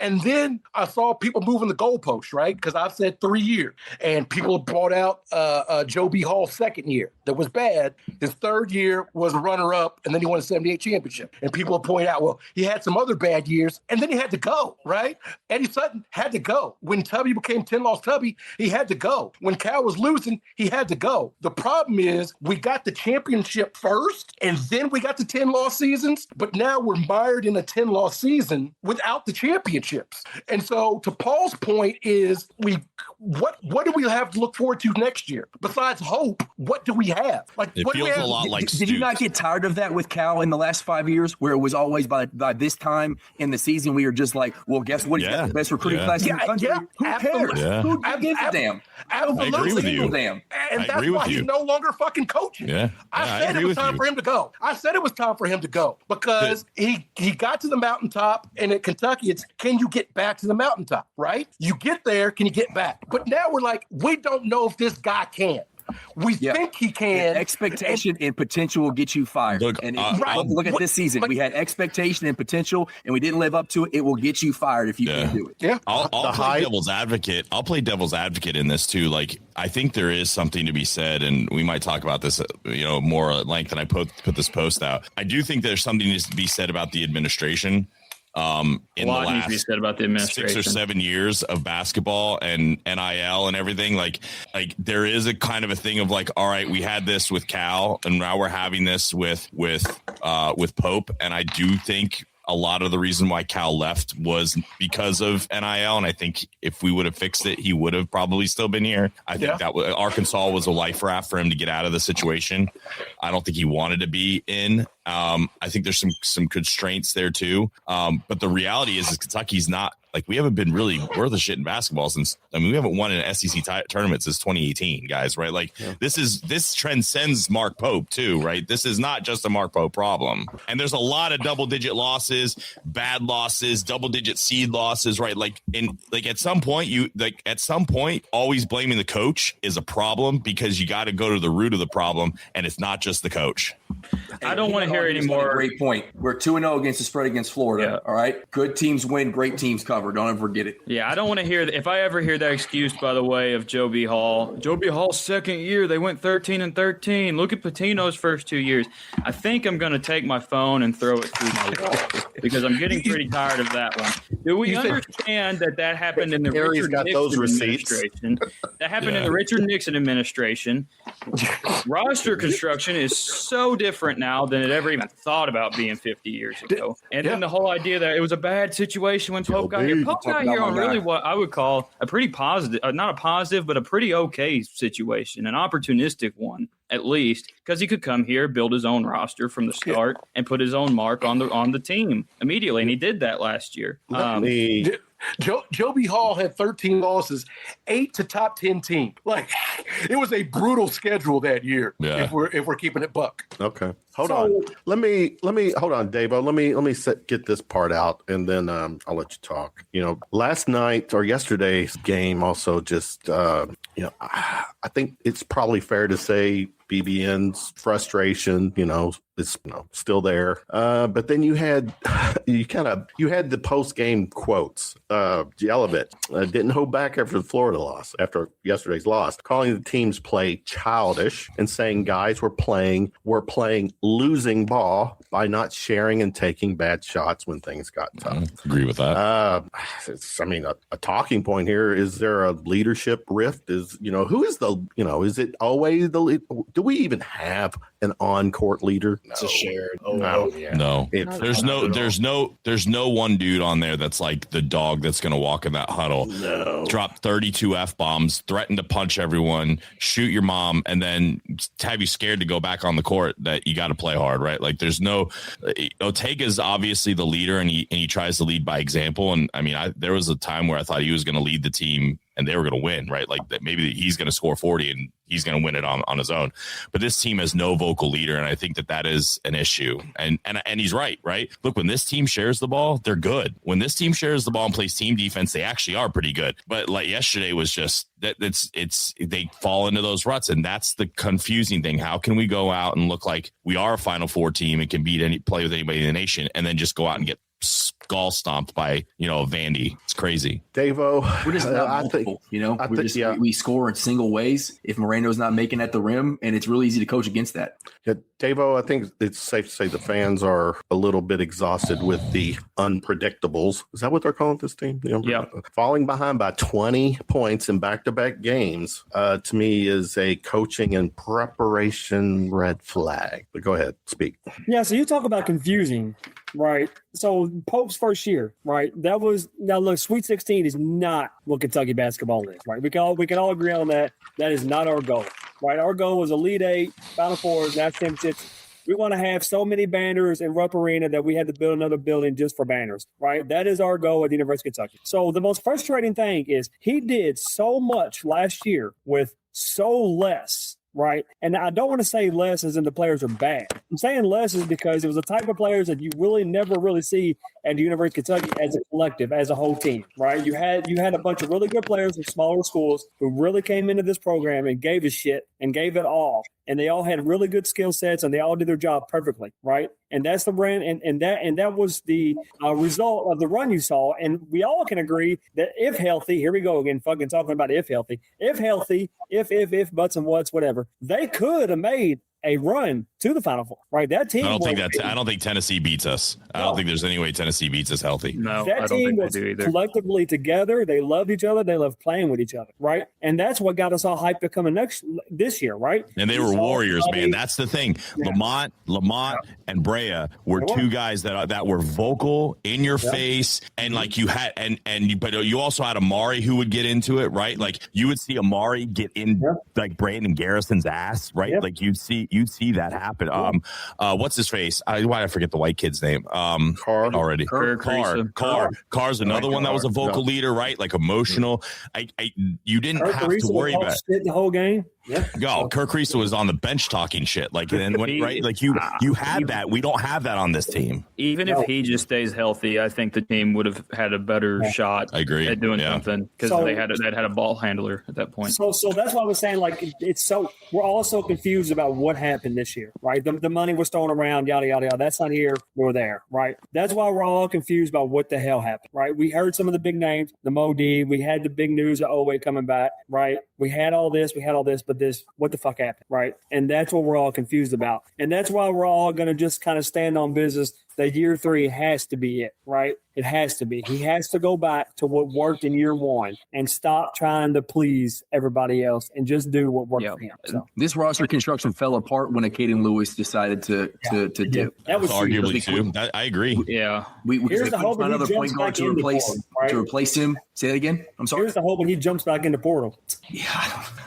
And then I saw people moving the goalposts, right? Because I've said 3 years. And people brought out Joe B. Hall's second year that was bad. His third year was a runner-up, and then he won a 78 championship. And people point out, well, he had some other bad years, and then he had to go, right? Eddie Sutton had to go. When Tubby became 10-loss Tubby, he had to go. When Cal was losing, he had to go. The problem is we got the championship first, and then we got the 10-loss seasons, but now we're mired in in a 10-loss season without the championships. And so to Paul's point is what do we have to look forward to next year? Besides hope, what do we have? Like, it what feels do we have? a lot like Did you not get tired of that with Cal in the last 5 years, where it was always by this time in the season we were just like, well, guess what? He's got the best recruiting class in the country. Who cares? Yeah. Who gives a damn? Absolutely. I agree with you. Damn. And that's why he's no longer fucking coaching. Yeah. I said it was time for him to go. I said it was time for him to go because he got to the mountaintop, and at Kentucky, it's can you get back to the mountaintop, right? You get there, can you get back? But now we're like, we don't know if this guy can. We think he can. And expectation and potential will get you fired. Look, look at this season. We had expectation and potential, and we didn't live up to it. It will get you fired if you can't do it. Yeah. I'll play devil's advocate. I'll play devil's advocate in this too. Like, I think there is something to be said, and we might talk about this, more at length than I put this post out. I do think there's something to be said about the administration. In the last needs to be said about the administration. 6 or 7 years of basketball and NIL and everything, like there is a kind of a thing of like, all right, we had this with Cal, and now we're having this with Pope, and I do think a lot of the reason why Cal left was because of NIL, and I think if we would have fixed it, he would have probably still been here. I think that Arkansas was a life raft for him to get out of the situation. I don't think he wanted to be in. I think there's some constraints there too. But the reality is Kentucky's not, like, we haven't been really worth a shit in basketball since, we haven't won an SEC tournament since 2018, guys, right? Like, this transcends Mark Pope too, right? This is not just a Mark Pope problem. And there's a lot of double-digit losses, bad losses, double-digit seed losses, right? At some point, always blaming the coach is a problem, because you got to go to the root of the problem, and it's not just the coach. I don't want to hear anymore. Great point. We're 2-0 against the spread against Florida. Yeah. All right. Good teams win. Great teams cover. Don't ever forget it. Yeah, I don't want to hear that. If I ever hear that excuse, by the way, of Joe B. Hall. Joe B. Hall's second year, they went 13-13. Look at Patino's first 2 years. I think I'm going to take my phone and throw it through my wall, because I'm getting pretty tired of that one. Do we understand that happened in the Richard Nixon administration? That happened in the Richard Nixon administration. Roster construction is so different now than it ever even thought about being 50 years ago. And then the whole idea that it was a bad situation when Pope got here. Pope got here on really what I would call a pretty positive, not a positive, but a pretty okay situation, an opportunistic one, at least, because he could come here, build his own roster from the start, and put his own mark on the team immediately. And he did that last year. Joe B. Hall had 13 losses, 8 to top 10 team. Like, it was a brutal schedule that year. Yeah. If we're keeping it buck. Okay, hold on. Let me hold on, Davo. Let me get this part out, and then I'll let you talk. Last night or yesterday's game also just I think it's probably fair to say BBN's frustration, is still there. But then you had the post game quotes. Jelovich didn't hold back after the Florida loss, after yesterday's loss, calling the team's play childish and saying guys were playing losing ball by not sharing and taking bad shots when things got tough. Agree with that. A talking point here. Is there a leadership rift? Is is it always the lead? Do we even have an on-court leader? It's a shared. No. There's no one dude on there that's like the dog that's going to walk in that huddle, drop 32 F-bombs, threaten to punch everyone, shoot your mom, and then have you scared to go back on the court that you got to play hard, right? Like, there's no Ortega's obviously the leader, and he tries to lead by example. And there was a time where I thought he was going to lead the team and they were going to win, right? Like, that maybe he's going to score 40 and he's going to win it on his own. But this team has no vocal leader, and I think that is an issue. And he's right? Look, when this team shares the ball, they're good. When this team shares the ball and plays team defense, they actually are pretty good. But like yesterday was just they fall into those ruts, and that's the confusing thing. How can we go out and look like we are a Final Four team and can play with anybody in the nation, and then just go out and get gall stomped by, Vandy. It's crazy. Davo, We're just not multiple, we score in single ways if Moreno's not making at the rim, and it's really easy to coach against that. Yeah, Davo, I think it's safe to say the fans are a little bit exhausted with the unpredictables. Is that what they're calling this team? Yeah. Falling behind by 20 points in back-to-back games, to me, is a coaching and preparation red flag. But go ahead, speak. Yeah, so you talk about confusing, right? So Pope's first year, right? That was now look, Sweet 16 is not what Kentucky basketball is, right? We can all agree on that. That is not our goal, right? Our goal was Elite Eight, Final Four, national championships. We want to have so many banners in Rupp Arena that we had to build another building just for banners, right? That is our goal at the University of Kentucky. So the most frustrating thing is he did so much last year with so less. Right. And I don't want to say less as in the players are bad. I'm saying less is because it was the type of players that you really never really see at the University of Kentucky as a collective, as a whole team. Right. You had a bunch of really good players from smaller schools who really came into this program and gave a shit and gave it all. And they all had really good skill sets and they all did their job perfectly. Right. And that's the brand. And that was the result of the run you saw. And we all can agree that if healthy, here we go again, fucking talking about if healthy, if buts and whats, whatever, they could have made a run to the Final Four, right? That team. I don't think Tennessee beats us. I don't think there's any way Tennessee beats us healthy. No, that I don't team think was they do either. Collectively together. They loved each other. They loved playing with each other, right? And that's what got us all hyped to coming this year, right? And they were warriors, man. That's the thing. Yeah. Lamont, and Brea were two guys that were vocal, in your face, and like you had, but you also had Amari who would get into it, right? Like you would see Amari get in like Brandon Garrison's ass, right? Yep. Like you'd see that happen. What's his face? Why did I forget the white kid's name? Carr. Carr's another one that was a vocal leader, right? Like emotional. You didn't have to worry about it the whole game. Yeah. Yo, Kirk Reese was on the bench talking shit. Like, and when, right? Like you had that. We don't have that on this team. Even if he just stays healthy, I think the team would have had a better shot. I agree. At doing something because they had a ball handler at that point. So that's why I was saying, like, we're all so confused about what happened this year, right? The money was thrown around, yada yada yada. That's not here nor there, right? That's why we're all confused about what the hell happened, right? We heard some of the big names, the Mo D. We had the big news of Owe coming back, right? We had all this, but this, what the fuck happened, right? And that's what we're all confused about. And that's why we're all going to just kind of stand on business that year 3 has to be it, right? It has to be. He has to go back to what worked in year 1 and stop trying to please everybody else and just do what worked for him. So. This roster construction fell apart when Caden Lewis decided to dip. That was arguably too. I agree. Yeah. We here's the hope another point guard to replace him. Say that again. I'm sorry. Here's the hope when he jumps back in the portal. Yeah,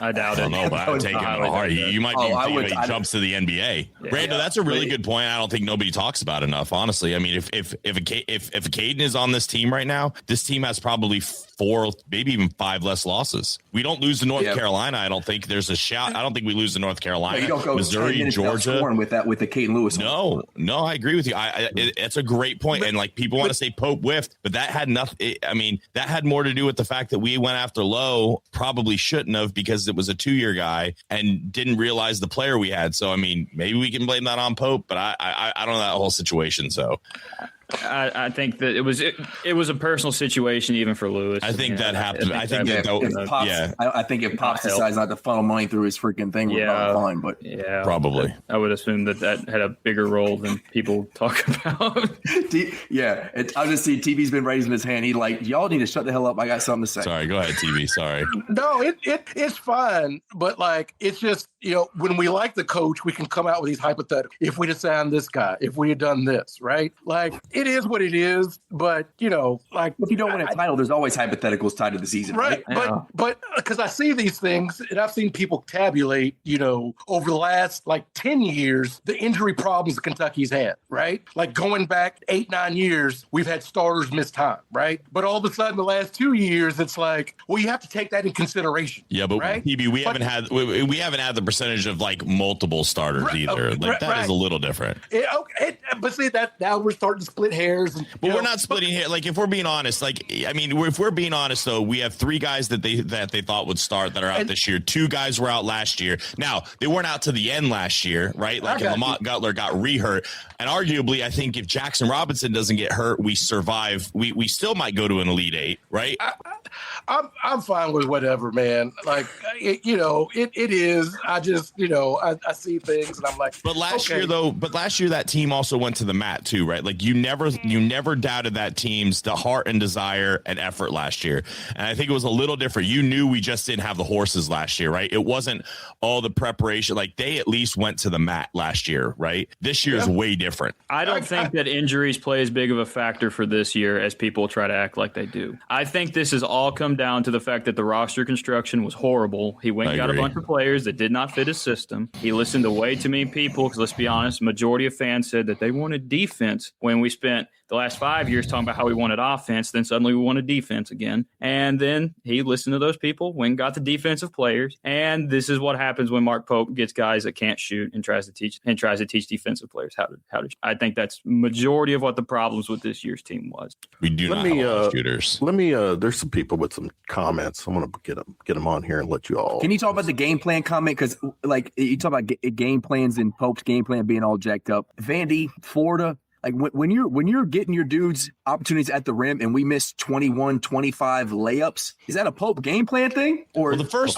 I doubt it. I don't know, but I would take him hard. You might be thinking he jumps to the NBA. Yeah. Brando, that's a really good point. I don't think nobody talks about enough. Honestly, I mean, if Caden is on this team right now, this team has probably 4, maybe even 5 less losses. We don't lose to North Carolina. I don't think there's a shot. I don't think we lose to North Carolina. You don't go Missouri, Georgia with the Caden Lewis. No, I agree with you. It's a great point. And like people want to say Pope whiffed, but that had nothing. I mean, that had more to do with the fact that we went after Lowe, probably shouldn't have because it was a 2-year guy and didn't realize the player we had. So I mean, maybe we can blame that on Pope, but I don't know that whole situation. So. I think that it was a personal situation even for Lewis. I think that happened. I think if Pops decides not to funnel money through his freaking thing, we're probably fine. But probably. I would assume that had a bigger role than people talk about. I'll just see TV's been raising his hand. He like, y'all need to shut the hell up. I got something to say. Sorry, go ahead, TV. Sorry. No, it's fine, but like it's just when we like the coach, we can come out with these hypotheticals. If we had signed this guy, if we had done this, right? Like. It is what it is, but like if you don't win a title, there's always hypotheticals tied to the season, right? But because I see these things, and I've seen people tabulate, over the last like 10 years, the injury problems that Kentucky's had, right? Like going back 8-9 years, we've had starters miss time, right? But all of a sudden, the last 2 years, it's like, well, you have to take that in consideration. Yeah, but right? PB, we haven't had the percentage of like multiple starters either. Like that is a little different. But see that now we're starting to split split hairs. But we're not splitting hair. Like, if we're being honest, if we're being honest, though, we have 3 guys that they thought would start that are out this year. 2 guys were out last year. Now, they weren't out to the end last year, right? Like, Lamont Gutler got re-hurt. And arguably, I think if Jackson Robinson doesn't get hurt, we survive. We still might go to an Elite 8, right? I'm fine with whatever, man. Like, it is. I just, I see things and I'm like, but last year that team also went to the mat too, right? Like, you never doubted that team's the heart and desire and effort last year. And I think it was a little different. You knew we just didn't have the horses last year, right? It wasn't all the preparation. Like, they at least went to the mat last year, right? This year is way different. I don't think that injuries play as big of a factor for this year as people try to act like they do. I think this has all come down to the fact that the roster construction was horrible. He went and got a bunch of players that did not fit his system. He listened to way too many people because, let's be honest, majority of fans said that they wanted defense when we spent the last 5 years talking about how we wanted offense. Then suddenly we wanted defense again. And then he listened to those people, went and got the defensive players. And this is what happens when Mark Pope gets guys that can't shoot and tries to teach defensive players how to shoot. I think that's majority of what the problems with this year's team was. We do not have a lot of shooters. There's some people with some comments. I'm going to get them on here and let you all. Can you talk about the game plan comment? Because, like, you talk about game plans and Pope's game plan being all jacked up. Vandy, Florida. Like, when you're getting your dudes opportunities at the rim and we miss 21, 25 layups, is that a Pope game plan thing? Or the first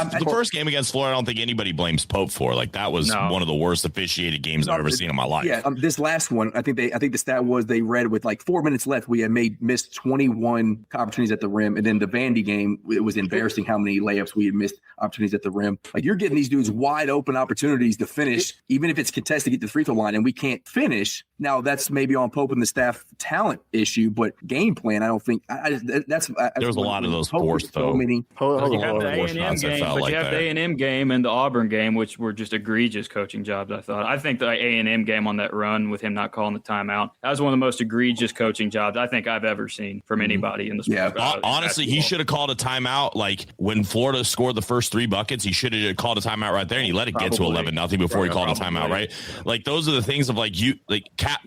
game against Florida, I don't think anybody blames Pope for. Like, that was one of the worst officiated games I've ever seen in my life. Yeah, this last one, I think the stat was they read with like 4 minutes left, we had missed 21 opportunities at the rim, and then the Vandy game, it was embarrassing how many layups we had missed opportunities at the rim. Like, you're getting these dudes wide open opportunities to finish, even if it's contested to get to the free throw line, and we can't finish. Now, that's maybe on Pope and the staff talent issue, but game plan, I don't think there was a lot of those forced, though. You have the A&M game and the Auburn game, which were just egregious coaching jobs, I thought. I think the A&M game on that run with him not calling the timeout, that was one of the most egregious coaching jobs I think I've ever seen from anybody in the sport. Yeah. Honestly, he should have called a timeout. Like, when Florida scored the first 3 buckets, he should have called a timeout right there, and he let it get to 11-0 before he called a timeout, right? Like, those are the things of, like,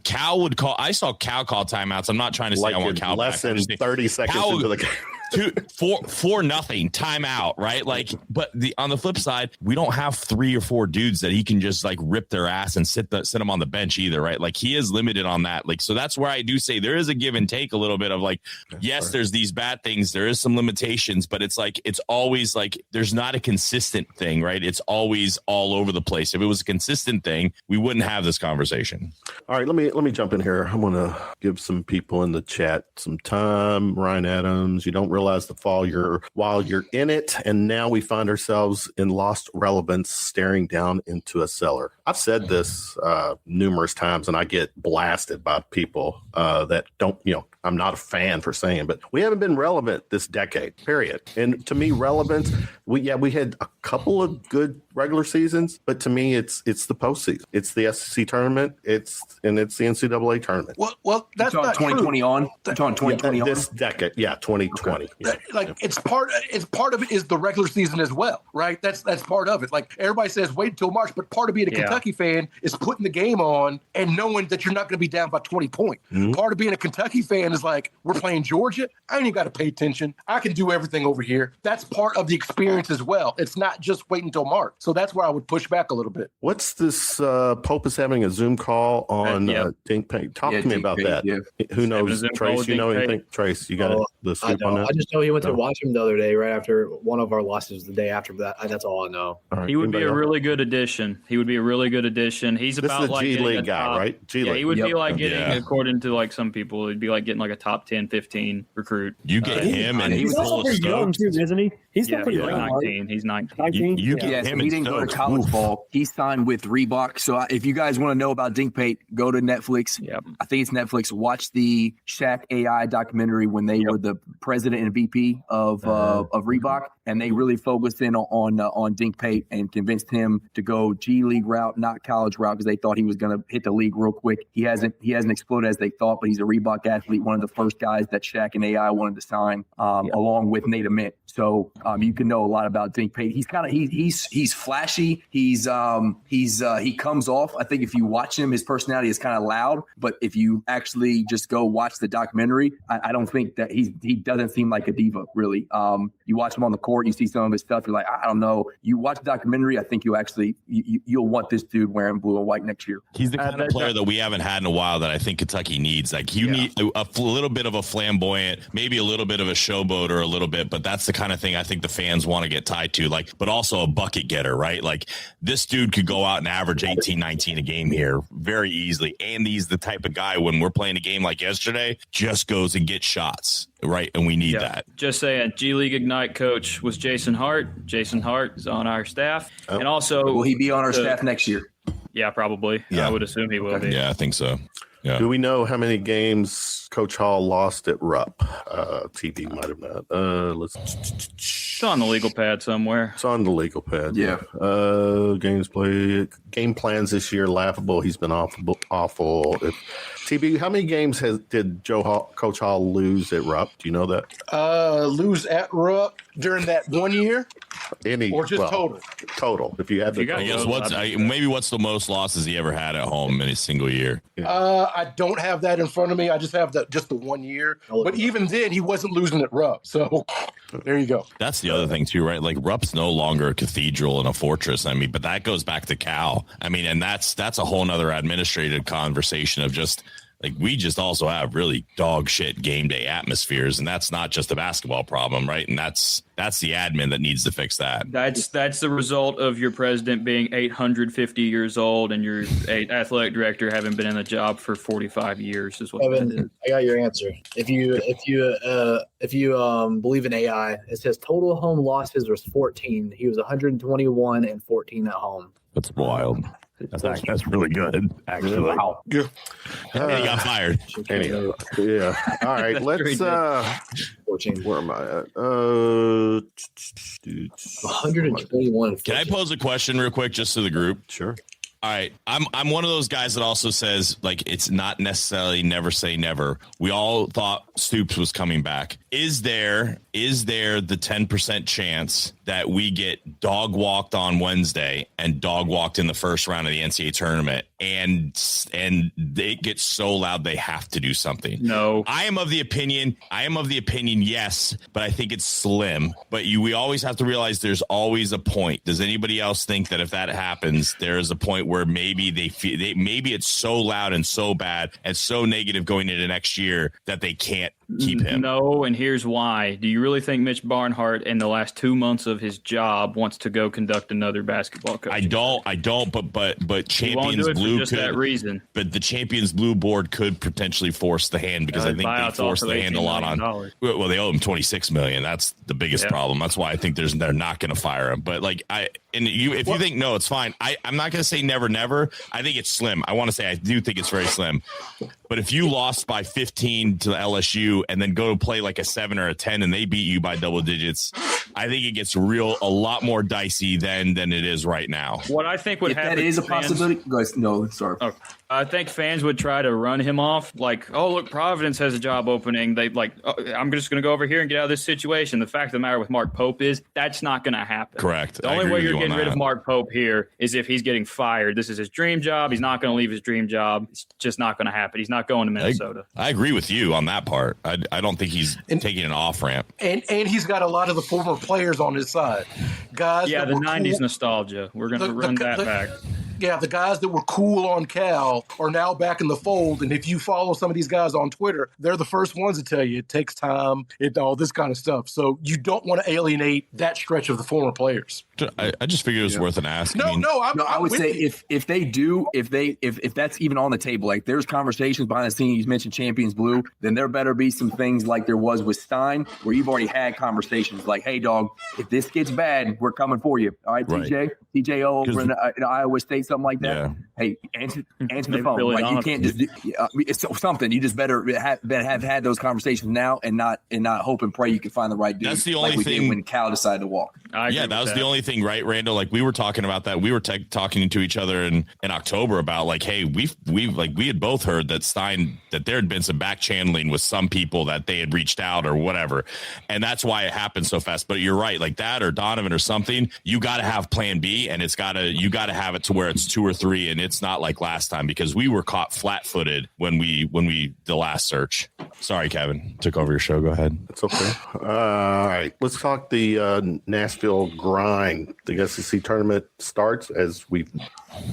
Cal would call. I saw Cal call timeouts. I'm not trying to say I want Cal less than 30 seconds into the game. 4-0 timeout, right? Like, but on the flip side, we don't have 3 or 4 dudes that he can just like rip their ass and sit them on the bench either, right? Like, he is limited on that. Like, so that's where I do say there is a give and take a little bit of like, yes, there's these bad things, there is some limitations, but it's like, it's always like, there's not a consistent thing, right? It's always all over the place. If it was a consistent thing, we wouldn't have this conversation. All right, let me jump in here. I'm going to give some people in the chat some time. Ryan Adams, you don't realize the fall while you're in it, and now we find ourselves in lost relevance, staring down into a cellar. I've said this numerous times, and I get blasted by people that don't, I'm not a fan for saying, but we haven't been relevant this decade, period. And to me, relevance, we had a couple of good regular seasons, but to me, it's the postseason. It's the SEC tournament. It's the NCAA tournament. Well, that's not 2020 true. on. That's on 2020 on. This decade, 2020. Yeah. Like, it's part of it is the regular season as well, right? That's part of it. Like, everybody says wait until March, but part of being a Kentucky fan is putting the game on and knowing that you're not going to be down by 20 points. Mm-hmm. Part of being a Kentucky fan is like, we're playing Georgia. I ain't even got to pay attention. I can do everything over here. That's part of the experience as well. It's not just wait until March. So that's where I would push back a little bit. What's this? Pope is having a Zoom call on Dink Payne. Talk to me about that. Yeah. Who knows? Trace, you know anything? Trace, you got the scoop on that? I just know he went to watch him the other day, right after one of our losses the day after that. That's all I know. All right, he would be a really good addition. He's about like G League guy, right? G League. He would be like getting, according to like some people, it'd be like getting like a top 10, 15 recruit. You get him, and he's also pretty young too, isn't he? He's still pretty young. 19. He's 19. You get him. He didn't go to college ball. He signed with Reebok. So if you guys want to know about Dink Pate, go to Netflix. Yep. I think it's Netflix. Watch the Shaq AI documentary when they were the president president and VP of Reebok, and they really focused in on Dink Pate and convinced him to go G League route, not college route, because they thought he was going to hit the league real quick. He hasn't exploded as they thought, but he's a Reebok athlete, one of the first guys that Shaq and AI wanted to sign, along with Nate Ament. So you can know a lot about Dink Pate. He's flashy. He comes off. I think if you watch him, his personality is kind of loud. But if you actually just go watch the documentary, I don't think that he doesn't seem like a diva, really. You watch him on the court, you see some of his stuff, you're like, I don't know. You watch the documentary, I think you'll want this dude wearing blue and white next year. He's the kind of player that we haven't had in a while that I think Kentucky needs. Like you need a little bit of a flamboyant, maybe a little bit of a showboater, a little bit, but that's the kind of thing I think the fans want to get tied to. Like, but also a bucket getter, right? Like this dude could go out and average 18, 19 a game here very easily. And he's the type of guy when we're playing a game like yesterday, just goes and gets shots, right? And we need that. Just saying, G League Ignite coach was Jason Hart. Jason Hart is on our staff. And also, will he be on our staff next year? Yeah, probably. Yeah. I would assume he will be. Yeah, I think so. Yeah. Do we know how many games Coach Hall lost at Rupp? TV might have not. It's on the legal pad somewhere. It's on the legal pad. Yeah. Games played. Game plans this year laughable. He's been awful. TB, how many games did Coach Hall lose at Rupp? Do you know that? Lose at Rupp during that 1 year? Total? Total. If you had the I guess what's the most losses he ever had at home in a single year? I don't have that in front of me. I just have just the 1 year. But even then, he wasn't losing at Rupp. So there you go. That's the other thing too, right? Like Rupp's no longer a cathedral and a fortress. I mean, but that goes back to Cal. I mean, and that's a whole nother administrative conversation of just like we just also have really dog shit game day atmospheres, and that's not just a basketball problem, right? And that's the admin that needs to fix that. That's the result of your president being 850 years old and your athletic director having been in the job for 45 years. Is what Evan, I got your answer. If you believe in AI, it says total home losses was 14. He was 121 and 14 at home. That's wild. That's really good, actually. Wow. Yeah. And he got fired. Yeah. All right. Let's. 14. Where am I at? 121. Can I pose a question real quick, just to the group? Sure. All right. I'm one of those guys that also says, like, it's not necessarily never say never. We all thought Stoops was coming back. Is there the 10% chance that we get dog walked on Wednesday and dog walked in the first round of the NCAA tournament and it gets so loud they have to do something? No. I am of the opinion, yes, but I think it's slim. But we always have to realize there's always a point. Does anybody else think that if that happens, there is a point where maybe maybe it's so loud and so bad and so negative going into next year that they can't keep him? No, and here's why. Do you really think Mitch Barnhart in the last 2 months of his job wants to go conduct another basketball coach? I don't, but Champions Blue just could, that reason. But the Champions Blue board could potentially force the hand because I think they force the hand a lot on. Well, they owe him $26 million. That's the biggest problem. That's why I think they're not going to fire him. But if you think no, it's fine. I'm not going to say never. I think it's slim. I want to say I do think it's very slim. But if you lost by 15 to LSU and then go to play like a 7 or a 10 and they beat you by double digits, I think it gets a lot more dicey than it is right now. What I think would happen, that is a possibility. Guys, no, sorry. Oh, I think fans would try to run him off. Like, oh, look, Providence has a job opening. I'm just going to go over here and get out of this situation. The fact of the matter with Mark Pope is that's not going to happen. Correct. The only way you're getting rid of Mark Pope here is if he's getting fired. This is his dream job. He's not going to leave his dream job. It's just not going to happen. He's not going to Minnesota. I agree with you on that part. I don't think he's taking an off ramp. And he's got a lot of the former players on his side. Guys. Yeah, the 90s nostalgia. We're going to run that back. Yeah, the guys that were cool on Cal are now back in the fold. And if you follow some of these guys on Twitter, they're the first ones to tell you it takes time, all this kind of stuff. So you don't want to alienate that stretch of the former players. I just figured it was worth an ask. I would say if that's even on the table, like there's conversations behind the scenes, you mentioned Champions Blue, then there better be some things like there was with Stein where you've already had conversations like, hey, dog, if this gets bad, we're coming for you. All right, TJ over in Iowa State, something like that. Hey, answer the phone. Really Like, you can't just it's something. You just better have had those conversations now and not hope and pray you can find the right dude. That's the only we thing did when Cal decided to walk. Yeah, that was the only thing, right, Randall? Like, we were talking about that. We were talking to each other in October about, like, hey, we had both heard that there had been some back channeling with some people that they had reached out or whatever, and that's why it happened so fast. But you're right, like that or Donovan or something. You got to have Plan B, and you got to have it to where it's 2 or 3, and it's not like last time because we were caught flat-footed when we the last search. Sorry, Kevin, took over your show. Go ahead. It's okay. All right, let's talk the Nashville grind. The SEC tournament starts, as we've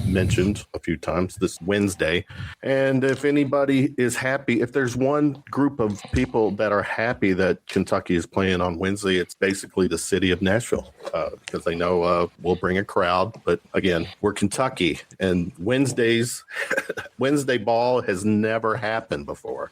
mentioned a few times, this Wednesday. And if anybody is happy, if there's one group of people that are happy that Kentucky is playing on Wednesday, it's basically the city of Nashville, because they know we'll bring a crowd. But again, we're Kentucky, and Wednesday ball has never happened before.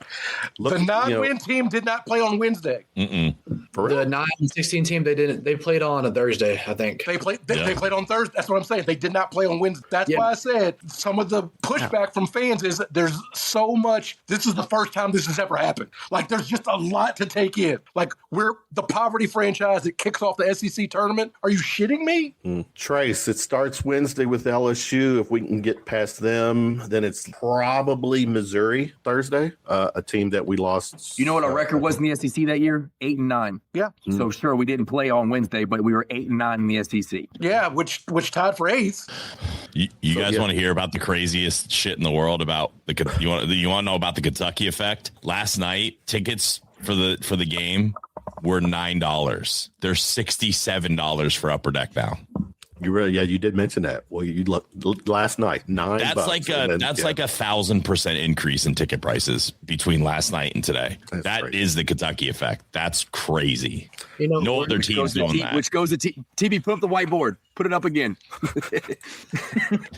The non-win team did not play on Wednesday. The 9-16 team, they didn't. They played on a Thursday, I think. They played on Thursday. That's what I'm saying. They did not play on Wednesday. That's why I said some of the pushback from fans is that there's so much. This is the first time this has ever happened. Like, there's just a lot to take in. Like, we're the poverty franchise that kicks off the SEC tournament. Are you shitting me? Trace, it starts Wednesday with LSU. If we can get past them, then it's probably Missouri Thursday, a team that we lost. You know what our record was in the SEC that year? 8-9. Yeah. So sure, we didn't play on Wednesday, but we were 8-9 in the SEC. Yeah, which tied for 8th. You guys want to hear about the craziest shit in the world about you want to know about the Kentucky effect? Last night, tickets for the game were $9. They're $67 for Upper Deck now. You did mention that. Well, you looked last night, $9. That's like a 1,000% increase in ticket prices between last night and today. That is the Kentucky effect. That's crazy. No other team's doing that. Which goes to TB. Put up the whiteboard. Put it up again.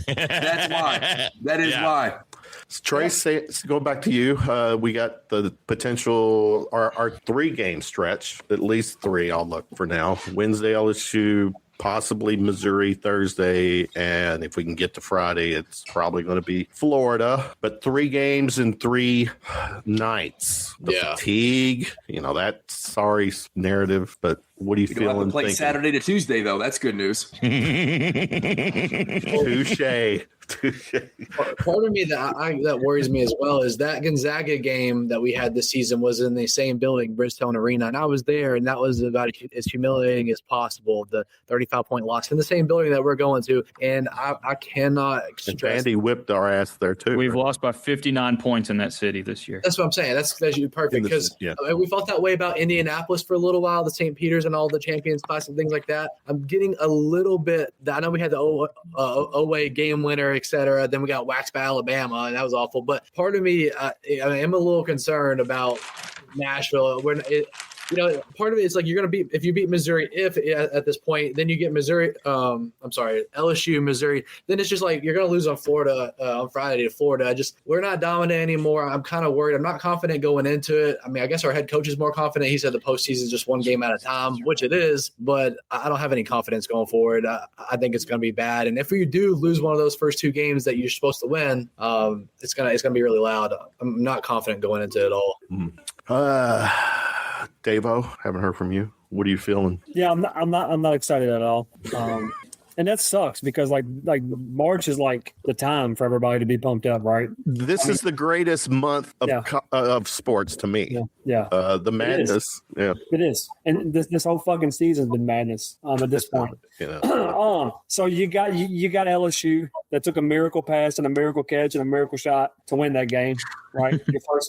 That's why. That is why. Trace, go back to you. We got the potential, our 3-game stretch, at least 3. I'll look for now. Wednesday, LSU. Possibly Missouri Thursday, and if we can get to Friday, it's probably going to be Florida. But 3 games in 3 nights. The fatigue, that sorry narrative, but what do you feel? Have to play Saturday to Tuesday, though. That's good news. Touche. Part of me that worries me as well is that Gonzaga game that we had this season was in the same building, Bridgestone Arena, and I was there, and that was about as humiliating as possible. The 35-point loss in the same building that we're going to, and I cannot stress. Andy whipped our ass there too. We've lost by 59 points in that city this year. That's what I'm saying. That's perfect because we felt that way about Indianapolis for a little while, the St. Peter's and all the Champions Class and things like that. I'm getting a little bit. I know we had the away game winner, etc. Then we got waxed by Alabama, and that was awful. But part of me, I'm a little concerned about Nashville. Part of it is like if you beat Missouri, at this point, then you get Missouri. LSU, Missouri. Then it's just like you're going to lose on Florida on Friday to Florida. We're not dominant anymore. I'm kind of worried. I'm not confident going into it. I mean, I guess our head coach is more confident. He said the postseason is just one game at a time, which it is. But I don't have any confidence going forward. I think it's going to be bad. And if we do lose one of those first 2 games that you're supposed to win, it's gonna be really loud. I'm not confident going into it all. Davo, haven't heard from you. What are you feeling? Yeah, I'm not excited at all. And that sucks because like March is like the time for everybody to be pumped up, right? This is the greatest month of sports to me. Yeah. The madness. It is. And this whole fucking season's been madness at this point. So you got LSU that took a miracle pass and a miracle catch and a miracle shot to win that game, right?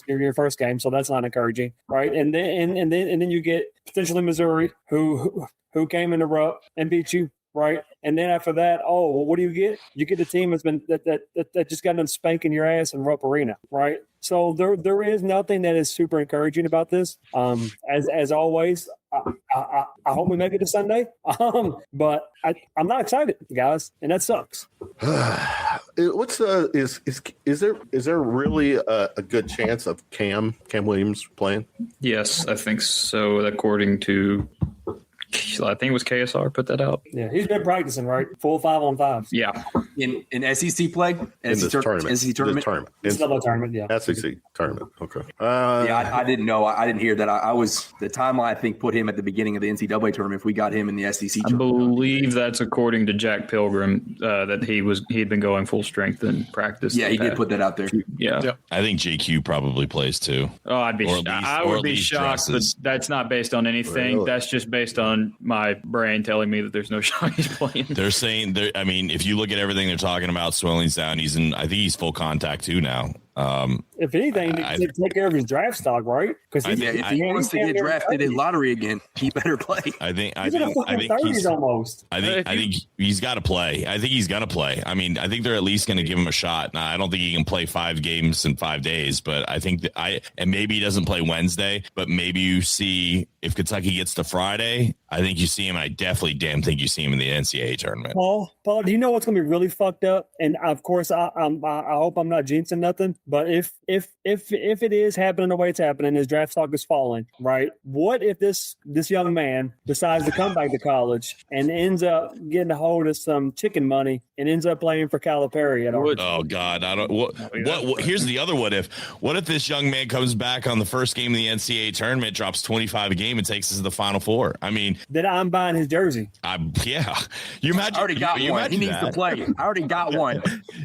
your first game. So that's not encouraging, right? And then you get potentially Missouri who came in the rut and beat you. Right, and then after that, what do you get? You get the team that's been that just got done spanking your ass in Rupp Arena, right? So there is nothing that is super encouraging about this. As always, I hope we make it to Sunday. But I'm not excited, guys, and that sucks. What's is there really a good chance of Cam Williams playing? Yes, I think so. According to, I think it was KSR put that out. Yeah, he's been practicing, right? Full 5-on-5s. Yeah. in SEC play, in this tournament. SEC tournament, This tournament, yeah. SEC tournament. Okay. I didn't know. I didn't hear that. I was the timeline. I think put him at the beginning of the NCAA tournament. If we got him in the SEC tournament, I believe that's according to Jack Pilgrim that he'd been going full strength in practice. Yeah, he did put that out there. Yeah, I think JQ probably plays too. Oh, I would be shocked, but that's not based on anything. Really? That's just based on my brain telling me that there's no shot he's playing. They're saying, I mean, if you look at everything they're talking about, swelling's down. I think he's full contact too now. If anything, take care of his draft stock, right? Because if he wants to get drafted in lottery again, he better play. I think he's got to play. I think he's gonna play. I mean, I think they're at least going to give him a shot. Now, I don't think he can play 5 games in 5 days, but I think and maybe he doesn't play Wednesday, but maybe you see if Kentucky gets to Friday, I think you see him. I definitely think you see him in the NCAA tournament. Paul, do you know what's going to be really fucked up? And of course, I hope I'm not jinxing nothing. But if it is happening the way it's happening, his draft stock is falling, right? What if this young man decides to come back to college and ends up getting a hold of some chicken money and ends up playing for Calipari at all? Oh God, I don't. What? Here's the other what if. What if this young man comes back on the first game of the NCAA tournament, drops 25 a game, and takes us to the Final Four? I mean, then I'm buying his jersey. Yeah. You imagine? I already got one. He needs to play. I already got one.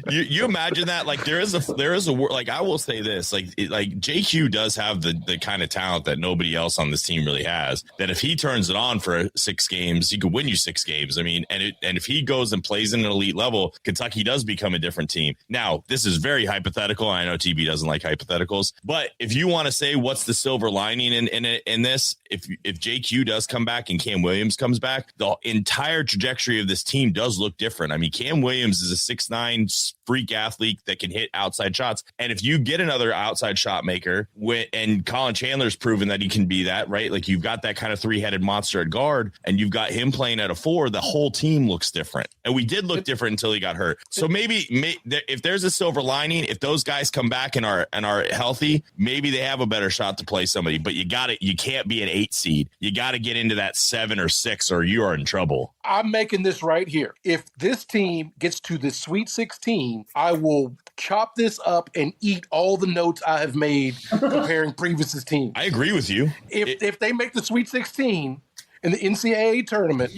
You imagine that? Like there is a like I will say this, like JQ does have the kind of talent that nobody else on this team really has. That if he turns it on for 6 games, he could win you 6 games. I mean, and if he goes and plays in an elite level, Kentucky does become a different team. Now, this is very hypothetical. I know TB doesn't like hypotheticals, but if you want to say what's the silver lining in this, if JQ does come back and Cam Williams comes back, the entire trajectory of this team does look different. I mean, Cam Williams is a 6'9" freak athlete that can hit outside shots. And if you get another outside shot maker, and Colin Chandler's proven that he can be that, right? Like you've got that kind of 3-headed monster at guard, and you've got him playing at a 4, the whole team looks different. And we did look different until he got hurt. So maybe if there's a silver lining, if those guys come back and are healthy, maybe they have a better shot to play somebody. But you can't be an 8 seed. You got to get into that 7 or 6, or you are in trouble. I'm making this right here. If this team gets to the Sweet 16, I will chop this up and eat all the notes I have made comparing previous teams. I agree with you. If they make the Sweet 16 in the NCAA tournament,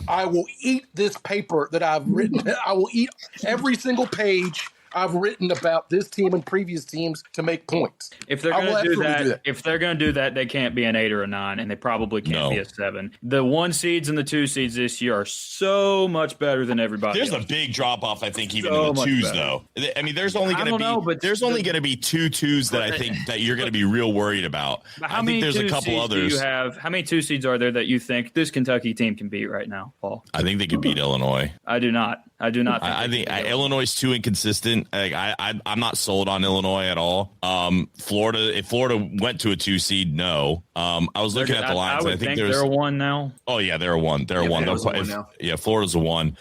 I will eat this paper that I've written. I will eat every single page I've written about this team and previous teams to make points. If they're going to do that, they can't be an 8 or a 9, and they probably can't be a 7. The 1 seeds and the 2 seeds this year are so much better than everybody. There's else. A big drop off, I think, even in the 2s though. I mean, there's only going to be 2 2s that I think that you're going to be real worried about. I think there's a couple others. How many 2 seeds are there that you think this Kentucky team can beat right now, Paul? I think they could beat Illinois. I do not. I think Illinois is too inconsistent. Like, I'm not sold on Illinois at all. Florida, if Florida went to a 2 seed, no. I was looking at the lines. I think they're a 1 now. Oh yeah, they're a 1. They're a 1. Florida's a 1.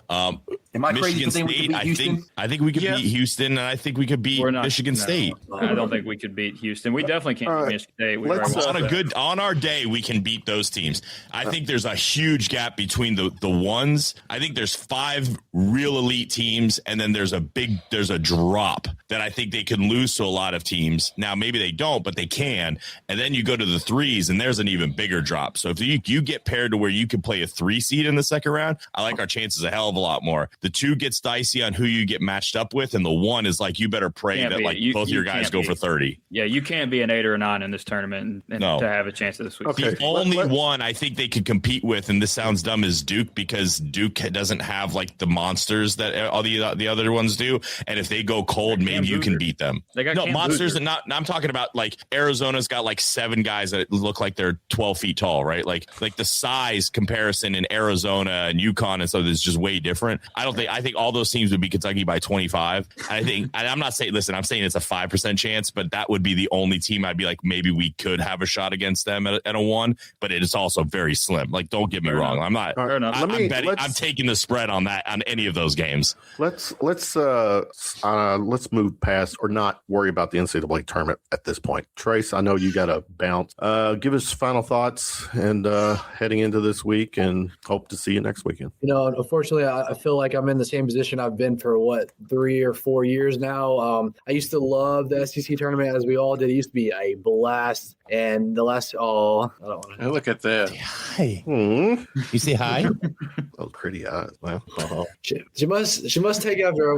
Am I Michigan crazy? State, I think we could beat Houston, and I think we could beat Michigan State. I don't think we could beat Houston. We definitely can't beat Michigan State. On our day, we can beat those teams. I think there's a huge gap between the 1s. I think there's 5 real elite teams, and then there's a drop that I think they can lose to a lot of teams. Now maybe they don't, but they can. And then you go to the 3s, and there's an even bigger drop. So if you get paired to where you can play a 3 seed in the second round, I like our chances a hell of a lot more. The 2 gets dicey on who you get matched up with, and the 1 is like you better pray that both your guys go for 30. Yeah, you can't be an 8 or a 9 in this tournament and to have a chance at the Sweet. Okay. The only one I think they could compete with, and this sounds dumb, is Duke, because Duke doesn't have like the monsters that all the other ones do. And if they go cold, maybe you can beat them. Monsters, and I'm talking about like Arizona's got like 7 guys that look like they're 12 feet tall, right? Like the size comparison in Arizona and UConn and stuff is just way different. I think all those teams would beat Kentucky by 25. I think, and I'm not saying, listen, I'm saying it's a 5% chance, but that would be the only team I'd be like, maybe we could have a shot against them at a 1, but it is also very slim. Like, don't get me wrong. I'm not, I'm taking the spread on any of those games. Let's move past or not worry about the NCAA tournament at this point. Trace, I know you got to bounce. Give us final thoughts and heading into this week, and hope to see you next weekend. Unfortunately, I feel like I'm in the same position I've been for 3 or 4 years now. I used to love the SEC tournament, as we all did. It used to be a blast. And the last, I don't want to look at that. Hi. You say hi? Oh, pretty eyes. Wow. She must take after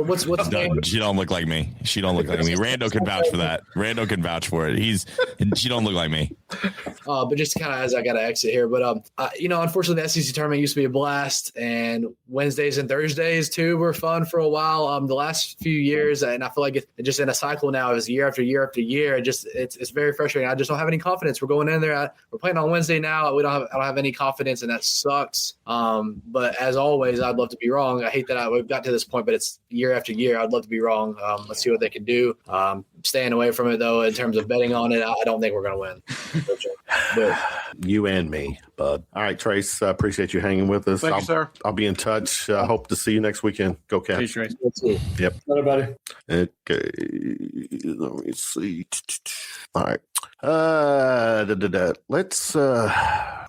what's his name? She don't look like me. She don't look like me. Rando can vouch for that. Rando can vouch for it. She don't look like me. But just kind of as I got to exit here, but unfortunately the SEC tournament used to be a blast, and Wednesdays and Thursdays too were fun for a while. The last few years, and I feel like it's just in a cycle now. It's year after year after year. It's very frustrating. I just don't have any confidence. We're going in there. We're playing on Wednesday now. I don't have any confidence, and that sucks. But as always, I'd love to be wrong. I hate that we've got to this point, but it's year after year. I'd love to be wrong. Let's see what they can do. Staying away from it, though, in terms of betting on it, I don't think we're going to win. But, you and me, bud. All right, Trace, appreciate you hanging with us. Thank you, sir. I'll be in touch. Hope to see you next weekend. Go Cats. Peace, Trace. Yep. Everybody. Okay. Let me see. All right. Let's. All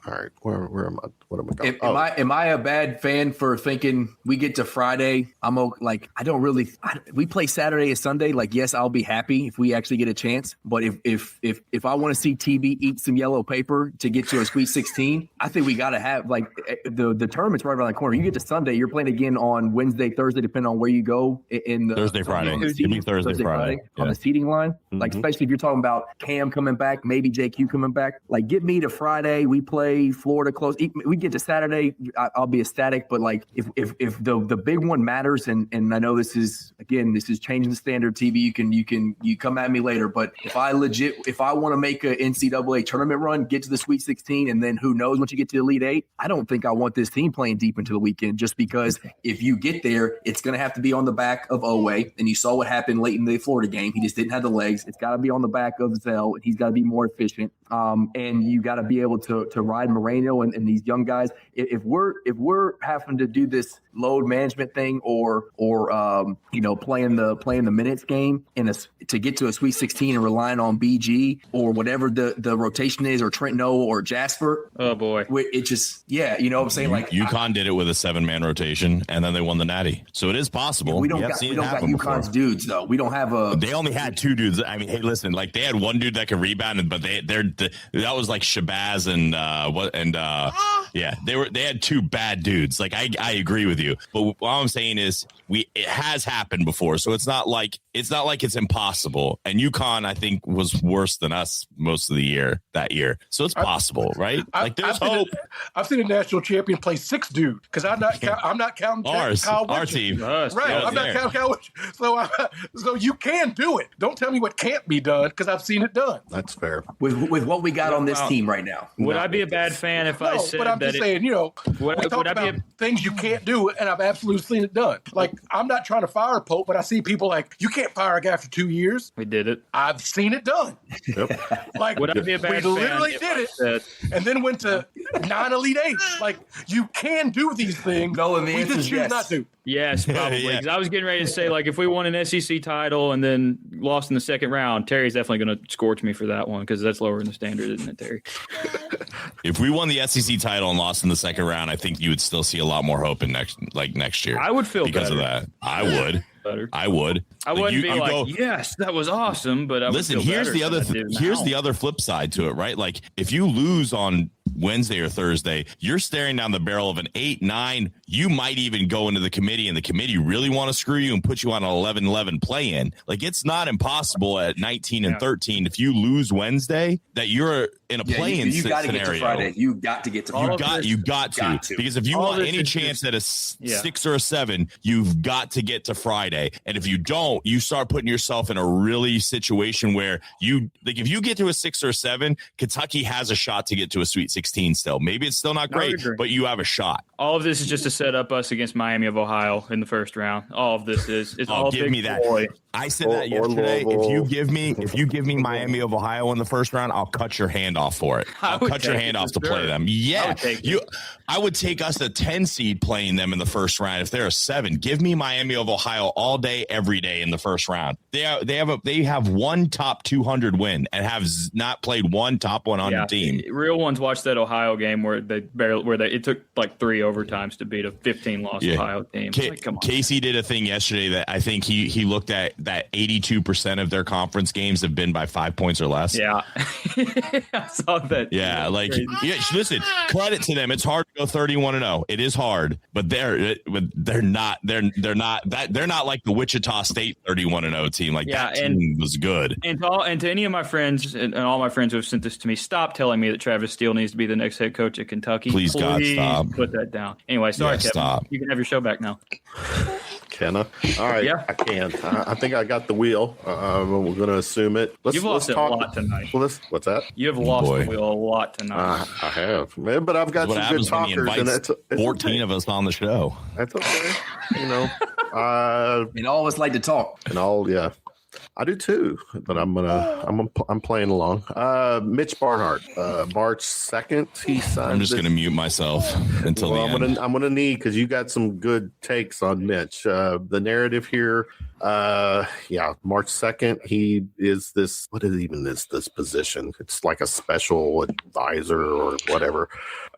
right. Where am I? What am I going? Am I a bad fan for thinking we get to Friday? I don't really. We play Saturday and Sunday. Like, yes, I'll be happy if we actually get a chance. But if I want to see TB eat some yellow paper to get to a Sweet 16, I think we got to have the tournament's right around the corner. You get to Sunday, you're playing again on Wednesday, Thursday, depending on where you go in the Thursday, Friday. Give me Thursday, Friday. On the seating line. Mm-hmm. Like, especially if you're talking about Cam coming back, maybe JQ coming back. Like, get me to Friday. We play Florida close. We get to Saturday, I'll be ecstatic. But like, if the big one matters, and I know this is changing the standard. TV, you come at me later. But if I want to make an NCAA tournament run, get to the Sweet 16, and then who knows once you get to the Elite Eight, I don't think I want this team playing deep into the weekend. Just because if you get there, it's going to have to be on the back of Oweh, and you saw what happened late in the Florida game. He just didn't have the legs. It's got to be on the back of Zell, and he's got to be more efficient. And you got to be able to ride Moreno and these young guys. If we're having to do this load management thing or playing the minutes game to get to a Sweet 16 and relying on BG or whatever the rotation is, or Trentno or Jasper. Oh boy, it just you know what I'm saying. Like UConn did it with a 7-man rotation, and then they won the Natty. So it is possible. We don't got UConn's dudes though. We don't have a. They only had 2 dudes. I mean, hey, listen, like they had one dude that could rebound, but that was like Shabazz they had 2 bad dudes. Like I agree with you, but what I'm saying is it has happened before, so it's not like it's impossible. And UConn, I think, was worse than us most of the year that year, so it's possible, right? Like there's hope. I've seen a national champion play 6 dudes because I'm not counting our team, right? I'm not counting Kyle Witcher. So you can do it. Don't tell me what can't be done because I've seen it done. That's fair. With what we got on this team right now. Would I be a bad fan if I said that? But I'm just saying, we talk about things you can't do, and I've absolutely seen it done. Like, I'm not trying to fire Pope, but I see people like, you can't fire a guy after 2 years. We did it. I've seen it done. Yep. Like, would I be a bad fan? We literally did it, and then went to 9 Elite Eights. Like, you can do these things. No, and the answer is yes. Not to. Yes, probably. Because I was getting ready to say, like, if we won an SEC title and then lost in the second round, Terry's definitely going to scorch me for that one because that's lower in the standard, isn't it, Terry? If we won the SEC title and lost in the second round, I think you would still see a lot more hope in next year. I would feel because better. of that. I would. Better. I would. I wouldn't be like, yes, that was awesome. But I listen, would feel here's the other flip side to it, right? Like if you lose on Wednesday or Thursday, you're staring down the barrel of an 8-9. You might even go into the committee, and the committee really want to screw you and put you on an 11-11 play-in. Like it's not impossible at 19 and 13 if you lose Wednesday that you're in a play-in you got to scenario. Get to Friday. You got to get to Friday. You got to because if you want any chance at a 6 or a 7, you've got to get to Friday. And if you don't, you start putting yourself in a really situation where if you get to a 6 or 7, Kentucky has a shot to get to a Sweet 16 still. Maybe it's still not great, but you have a shot. All of this is just to set up us against Miami of Ohio in the first round. All of this is. It's all give me that. Boy. I said that yesterday. If you give me Miami of Ohio in the first round, I'll cut your hand off for it. I'll cut your hand off to play them. Yeah, I would take us a 10 seed playing them in the first round if they're a 7. Give me Miami of Ohio all day, every day in the first round. They have one top 200 win and have not played one top 100 team. Real ones watched that Ohio game where it took like 3 overtimes to beat a 15-loss Ohio team. Come on. Casey did a thing yesterday that I think he looked at that 82% of their conference games have been by 5 points or less. Yeah, I saw that. Yeah, listen, credit to them. It's hard to go 31-0. It is hard, but they're not like the Wichita State 31-0 team. That team was good. And to any of my friends and all my friends who have sent this to me, stop telling me that Travis Steele needs to be the next head coach at Kentucky. Please God, stop. Put that down. Anyway, sorry, Kevin. Stop. You can have your show back now. Can I? All right, yeah. I can. I think I got the wheel. We're going to assume it. You've lost it a lot tonight. What's that? You have lost the wheel a lot tonight. I have, man, but I've got some good talkers, and it's 14 okay. of us on the show. That's okay. And all of us like to talk. Yeah. I do too, but I'm playing along. Mitch Barnhart, March 2nd, he signed. I'm just going to mute myself until the end. I'm gonna need, because you got some good takes on Mitch. The narrative here, March 2nd, he is this. What is even this position? It's like a special advisor or whatever.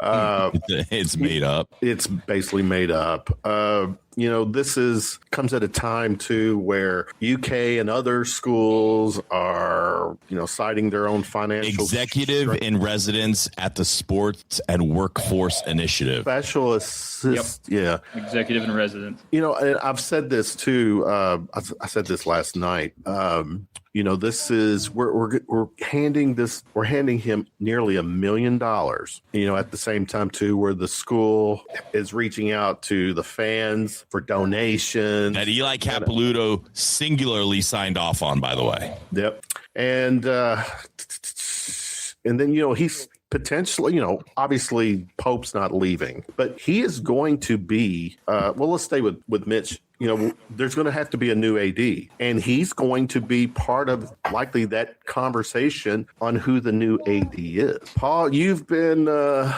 It's made up. It's basically made up. This comes at a time too where UK and other schools are, citing their own financial executive in residence at the Sports and Workforce Initiative. Special assist, yeah, executive in residence. And I've said this too. I said this last night. This is we're handing him nearly $1 million. At the same time too, where the school is reaching out to the fans for donations that Eli Capilouto singularly signed off on, by the way. Yep, and then he's potentially, obviously Pope's not leaving, but he is going to be. Let's stay with Mitch. There's going to have to be a new AD, and he's going to be part of likely that conversation on who the new AD is. Paul, you've been a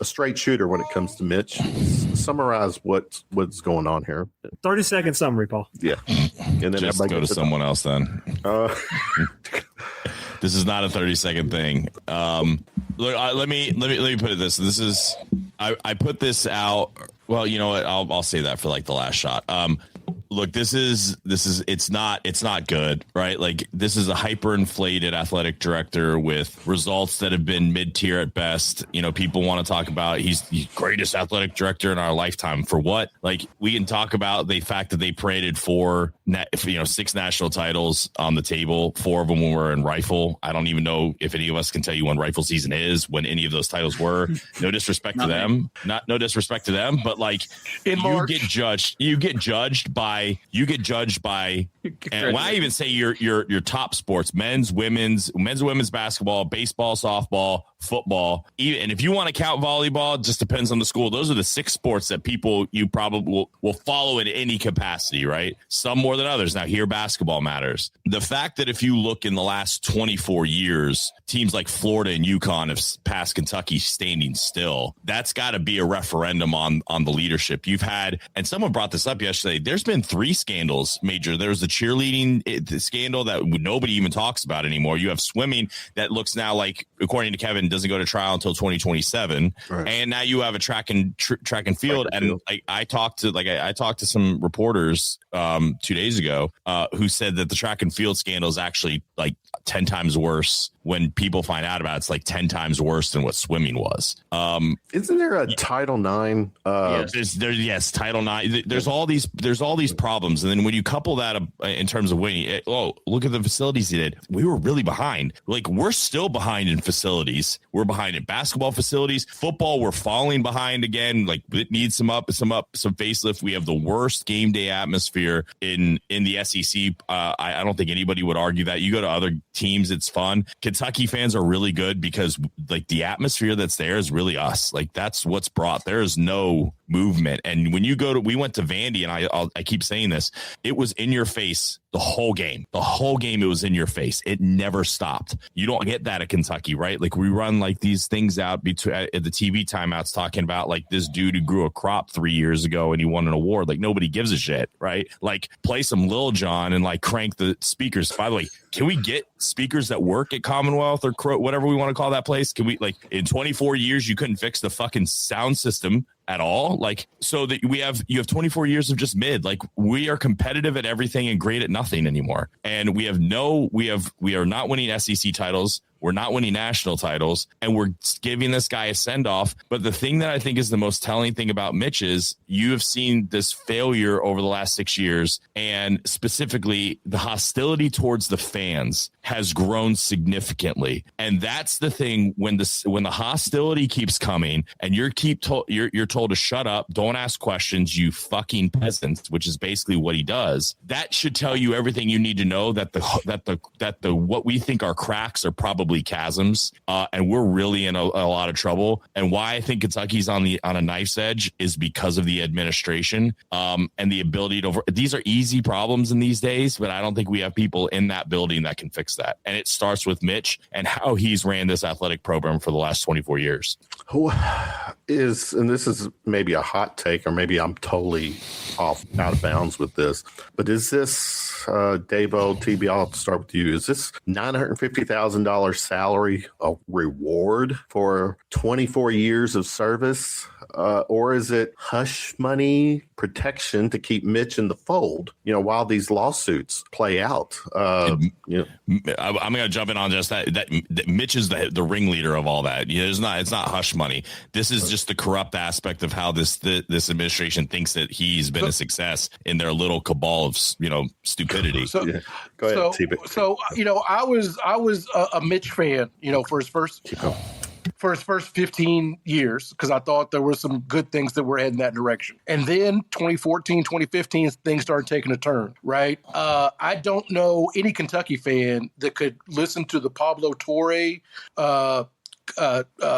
straight shooter when it comes to Mitch. Summarize what's going on here. 30-second summary, Paul. Yeah, and then just go to someone else then. This is not a 30-second thing. Look, let me put it this. This is I put this out. Well, you know what? I'll say that for like the last shot. Look, this is it's not good, right? Like, this is a hyperinflated athletic director with results that have been mid-tier at best. People want to talk about he's the greatest athletic director in our lifetime. For what? Like, we can talk about the fact that they paraded 6 national titles on the table. 4 of them were in rifle. I don't even know if any of us can tell you when rifle season is, when any of those titles were. No disrespect to them. No disrespect to them, but like, you get judged by, and when I even say your top sports, men's and women's basketball, baseball, softball, football, and if you want to count volleyball, it just depends on the school. Those are the 6 sports that you probably will follow in any capacity, right? Some more than others. Now, here basketball matters. The fact that if you look in the last 24 years, teams like Florida and UConn have passed Kentucky standing still, that's got to be a referendum on the leadership you've had. And someone brought this up yesterday. There's been 3 scandals major. There's the cheerleading scandal that nobody even talks about anymore. You have swimming that looks now like, according to Kevin, doesn't go to trial until 2027. Right. And now you have a track and field. And I talked to some reporters 2 days ago who said that the track and field scandal is actually like 10 times worse. When people find out about it, it's like 10 times worse than what swimming was. Isn't there a Title IX? Yes, Title IX. There's all these problems, and then when you couple that in terms of winning, look at the facilities he did. We were really behind. Like, we're still behind in facilities. We're behind in basketball facilities. Football, we're falling behind again. Like, it needs some facelift. We have the worst game day atmosphere in the SEC. I don't think anybody would argue that. You go to other teams, it's fun. Kentucky fans are really good because like the atmosphere that's there is really us. Like, that's what's brought. There is no movement. And when you we went to Vandy, and I keep saying this, it was in your face the whole game. The whole game, it was in your face. It never stopped. You don't get that at Kentucky, right? Like we run like these things out at the TV timeouts talking about like this dude who grew a crop 3 years ago and he won an award. Like nobody gives a shit, right? Like play some Lil Jon and like crank the speakers. By the way, can we get speakers that work at Commonwealth or whatever we want to call that place? Can we, like, in 24 years, you couldn't fix the fucking sound system at all? Like, so that you have 24 years of just mid. Like, we are competitive at everything and great at nothing anymore. And we are not winning SEC titles. We're not winning national titles, and we're giving this guy a send-off. But the thing that I think is the most telling thing about Mitch is you have seen this failure over the last 6 years, and specifically the hostility towards the fans has grown significantly. And that's the thing, when the hostility keeps coming and you're told to shut up, don't ask questions, you fucking peasants, which is basically what he does. That should tell you everything you need to know, that the what we think are cracks are probably chasms, and we're really in a lot of trouble. And why I think Kentucky's on a knife's edge is because of the administration, and the ability to. These are easy problems in these days, but I don't think we have people in that building that can fix that. And it starts with Mitch and how he's ran this athletic program for the last 24 years. Who is, and this is maybe a hot take, or maybe I'm totally out of bounds with this, but is this Davo, TB, I'll start with you. Is this $950,000 salary a reward for 24 years of service, or is it hush money protection to keep Mitch in the fold, while these lawsuits play out? I'm going to jump in on just that Mitch is the ringleader of all that. It's not hush money. This is just the corrupt aspect of how this administration thinks that he's been a success in their little cabal of stupidity. So, yeah. Go ahead, TB. So I was a Mitch fan, for his first 15 years, because I thought there were some good things that were heading that direction. And then 2014, 2015, things started taking a turn, right? I don't know any Kentucky fan that could listen to the Pablo Torre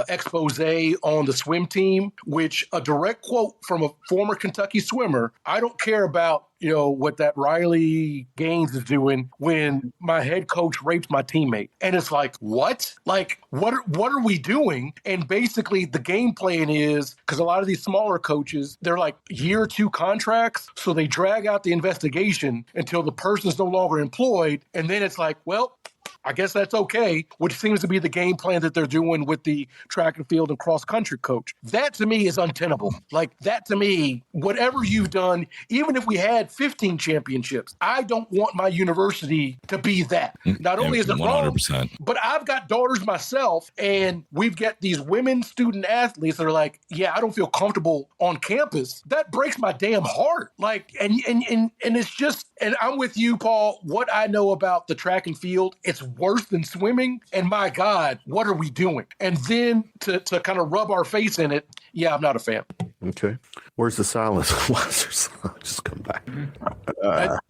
expose on the swim team, which a direct quote from a former Kentucky swimmer: "I don't care about what that Riley Gaines is doing when my head coach raped my teammate." And it's like, what? Like, what are we doing? And basically the game plan is, because a lot of these smaller coaches, they're like year or two contracts, so they drag out the investigation until the person's no longer employed. And then it's like, well, I guess that's okay, which seems to be the game plan that they're doing with the track and field and cross country coach. That to me is untenable. Like, that to me, whatever you've done, even if we had 15 championships, I don't want my university to be that. Not only is it 100%. Wrong, but I've got daughters myself, and we've got these women student athletes that are like, yeah, I don't feel comfortable on campus. That breaks my damn heart. Like, and it's just, and I'm with you, Paul. What I know about the track and field, it's worse than swimming. And my God, what are we doing? And then to kind of rub our face in it, yeah, I'm not a fan. Okay. Where's the silence? Why is there silence? Just come back.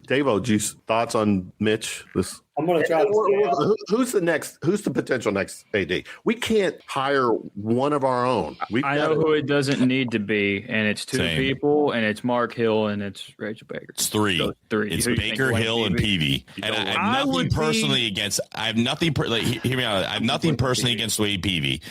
Davo, thoughts on Mitch? I'm going to try to. Who's the potential next AD? We can't hire one of our own. I know who it doesn't need to be, and it's two people, and it's Mark Hill, and it's Rachel Baker. It's three. So three. It's Baker, Hill, and Peavy. And I have nothing personally against. I have nothing. Hear me out. I have nothing personally against Wade Peavy,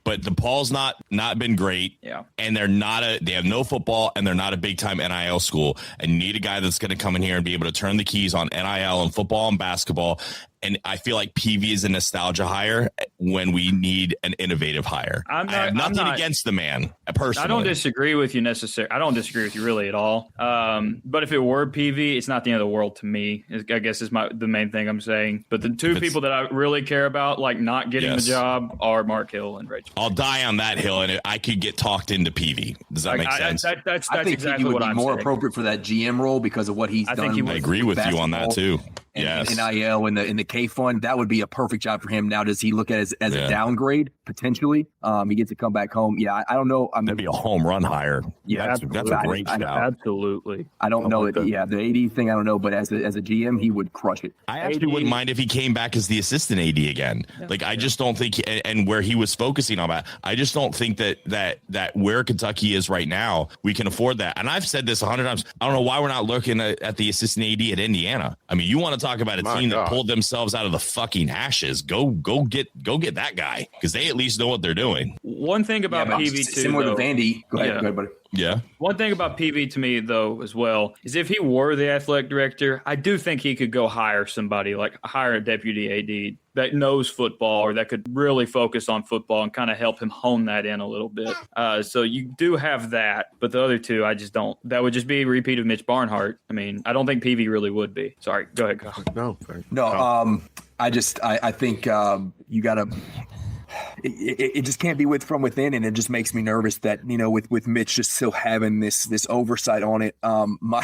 but DePaul's not been great. Yeah. And they have no football, and they're not a big time NIL school. And you need a guy that's going to come in here and be able to turn the keys on NIL and football and basketball. And I feel like PV is a nostalgia hire when we need an innovative hire. I have nothing against the man, personally. I don't disagree with you necessarily. I don't disagree with you really at all. But if it were PV, it's not the end of the world to me, I guess is the main thing I'm saying. But the two people that I really care about, like not getting the job, are Mark Hill and Rachel. I'll die on that hill, and I could get talked into PV. Does that make sense? That's I think exactly PV would what be I'm more saying. appropriate for that GM role because of what he's done. I agree with you on that too. and NIL and the K fund, that would be a perfect job for him. Now, does he look at it as a downgrade potentially? He gets to come back home. Yeah, I don't know. That'd be a home run hire. Yeah, that's a great shout. Absolutely. I don't know that. Yeah, the AD thing, I don't know, but as a GM, he would crush it. I actually wouldn't mind if he came back as the assistant AD again. I just don't think, and where he was focusing on that, I just don't think that where Kentucky is right now, we can afford that. And I've said this 100 times. I don't know why we're not looking at the assistant AD at Indiana. I mean, you want to talk about a team that pulled themselves out of the fucking ashes? Go get that guy, because they at least know what they're doing. One thing about PV too, similar to Vandy. Go ahead, buddy. Yeah. One thing about PV to me, though, as well, is if he were the athletic director, I do think he could go hire somebody, like hire a deputy AD that knows football or that could really focus on football and kind of help him hone that in a little bit. So you do have that, but the other two, I just don't. That would just be a repeat of Mitch Barnhart. I mean, I don't think PV really would be. Sorry, go ahead, Kyle. No. I think you got to. It just can't be from within, and it just makes me nervous that, with Mitch just still having this oversight on it. My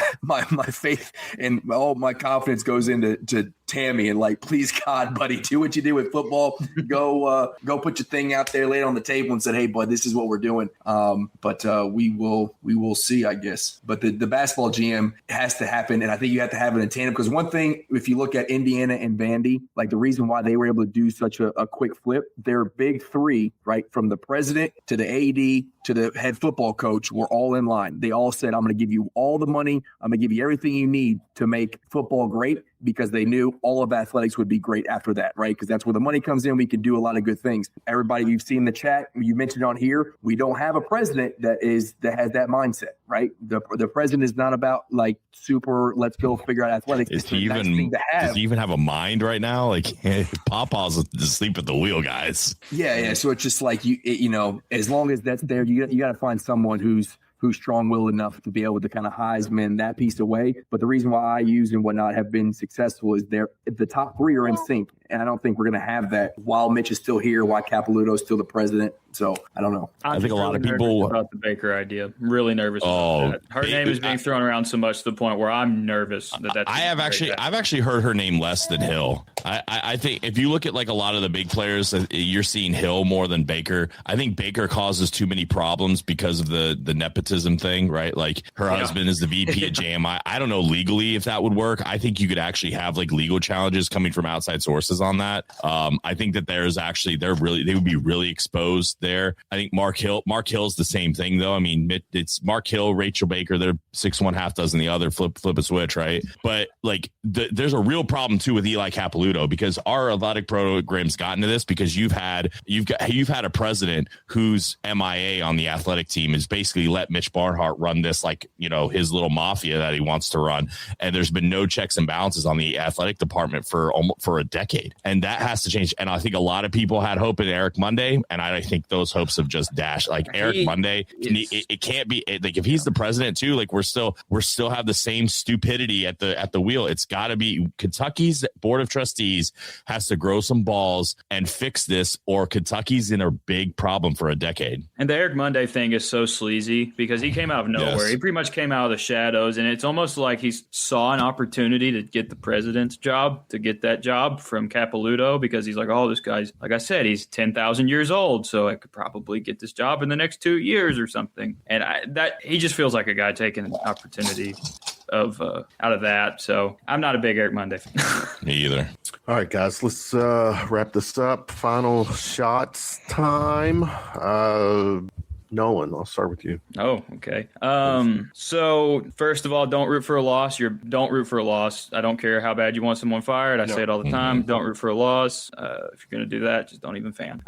faith and all my confidence goes into Tammy, and like, please God, buddy, do what you do with football. Go put your thing out there, lay it on the table, and said, hey, bud, this is what we're doing. But we will see, I guess. But the basketball GM has to happen, and I think you have to have it in tandem, because one thing, if you look at Indiana and Vandy, like the reason why they were able to do such a quick flip, their big three, right, from the president to the AD to the head football coach, were all in line. They all said, I'm going to give you all the money. I'm going to give you everything you need to make football great, because they knew all of athletics would be great after that, right? Because that's where the money comes in. We can do a lot of good things. Everybody you've seen in the chat, you mentioned on here, we don't have a president that has that mindset, right? The president is not about like super, let's go figure out athletics. Does he even have a mind right now? Like, Pawpaw's asleep at the wheel, guys. Yeah. So it's just like, as long as that's there, you got to find someone who's strong-willed enough to be able to kind of Heisman that piece away. But the reason why IUs and whatnot have been successful is the top three are in sync. And I don't think we're going to have that while Mitch is still here, while Capilouto is still the president. So I don't know. I think a lot of people about the Baker idea. I'm really nervous about that. Her name is being thrown around so much to the point where I'm nervous that I've actually heard her name less than Hill. I think if you look at like a lot of the big players, you're seeing Hill more than Baker. I think Baker causes too many problems because of the nepotism thing, right? Like her husband is the VP at JMI. I don't know legally if that would work. I think you could actually have like legal challenges coming from outside sources on that. I think that they would be really exposed there. I think Mark Hill's the same thing though. I mean, it's Mark Hill, Rachel Baker, they're 6'1", half dozen the other, flip a switch, right? But like there's a real problem too with Eli Capilouto, because our athletic program's gotten to this because you've had a president whose MIA on the athletic team is basically let Mitch Barnhart run this, like, his little mafia that he wants to run. And there's been no checks and balances on the athletic department for a decade. And that has to change. And I think a lot of people had hope in Eric Monday, and I think those hopes have just dashed. Like Eric Monday, it can't be like if he's the president too. Like we're still have the same stupidity at the wheel. It's got to be Kentucky's board of trustees has to grow some balls and fix this, or Kentucky's in a big problem for a decade. And the Eric Monday thing is so sleazy because he came out of nowhere. Yes. He pretty much came out of the shadows, and it's almost like he saw an opportunity to get the president's job, to get that job from Capilouto, because he's like, oh, this guy's, like I said, he's 10,000 years old, so I could probably get this job in the next 2 years or something. And he just feels like a guy taking an opportunity out of that. So I'm not a big Eric Monday fan. Me either. All right, guys, let's wrap this up. Final shots time. Nolan, I'll start with you. Oh, okay. So first of all, don't root for a loss. Don't root for a loss. I don't care how bad you want someone fired. I say it all the time. Don't root for a loss. If you're going to do that, just don't even fan.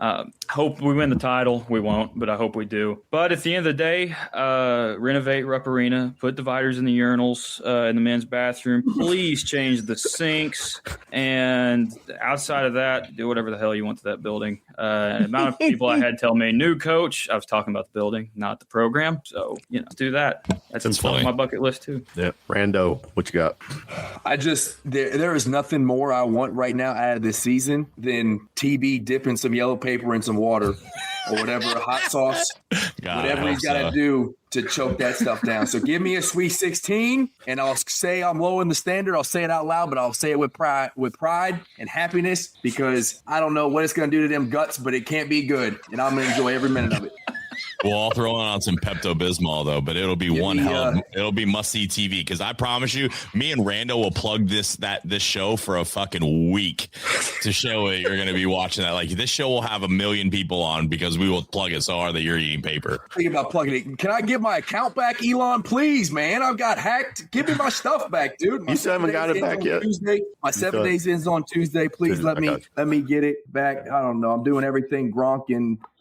Hope we win the title. We won't, but I hope we do. But at the end of the day, renovate Rupp Arena, put dividers in the urinals, in the men's bathroom. Please change the sinks. And outside of that, do whatever the hell you want to that building. The amount of people I had tell me, new coach, I was talking about the building, not the program. So, do that. That's on my bucket list too. Yeah. Rando, what you got? I just, there is nothing more I want right now out of this season than TB dipping some yellow paper in some water or whatever, hot sauce, whatever he's got to do to choke that stuff down. So give me a Sweet 16, and I'll say I'm lowering the standard. I'll say it out loud, but I'll say it with pride and happiness, because I don't know what it's going to do to them guts, but it can't be good, and I'm going to enjoy every minute of it. Well, I'll throw on some Pepto-Bismol, though, but it'll be it'll be must-see TV, because I promise you, me and Rando will plug this show for a fucking week to show it. You're going to be watching that. Like, this show will have 1 million people on, because we will plug it so hard that you're eating paper. Thinking about plugging it. Can I get my account back, Elon? Please, man. I've got hacked. Give me my stuff back, dude. You still haven't got it back yet? Tuesday. My 7 days ends on Tuesday. Please let me get it back. I don't know. I'm doing everything Gronk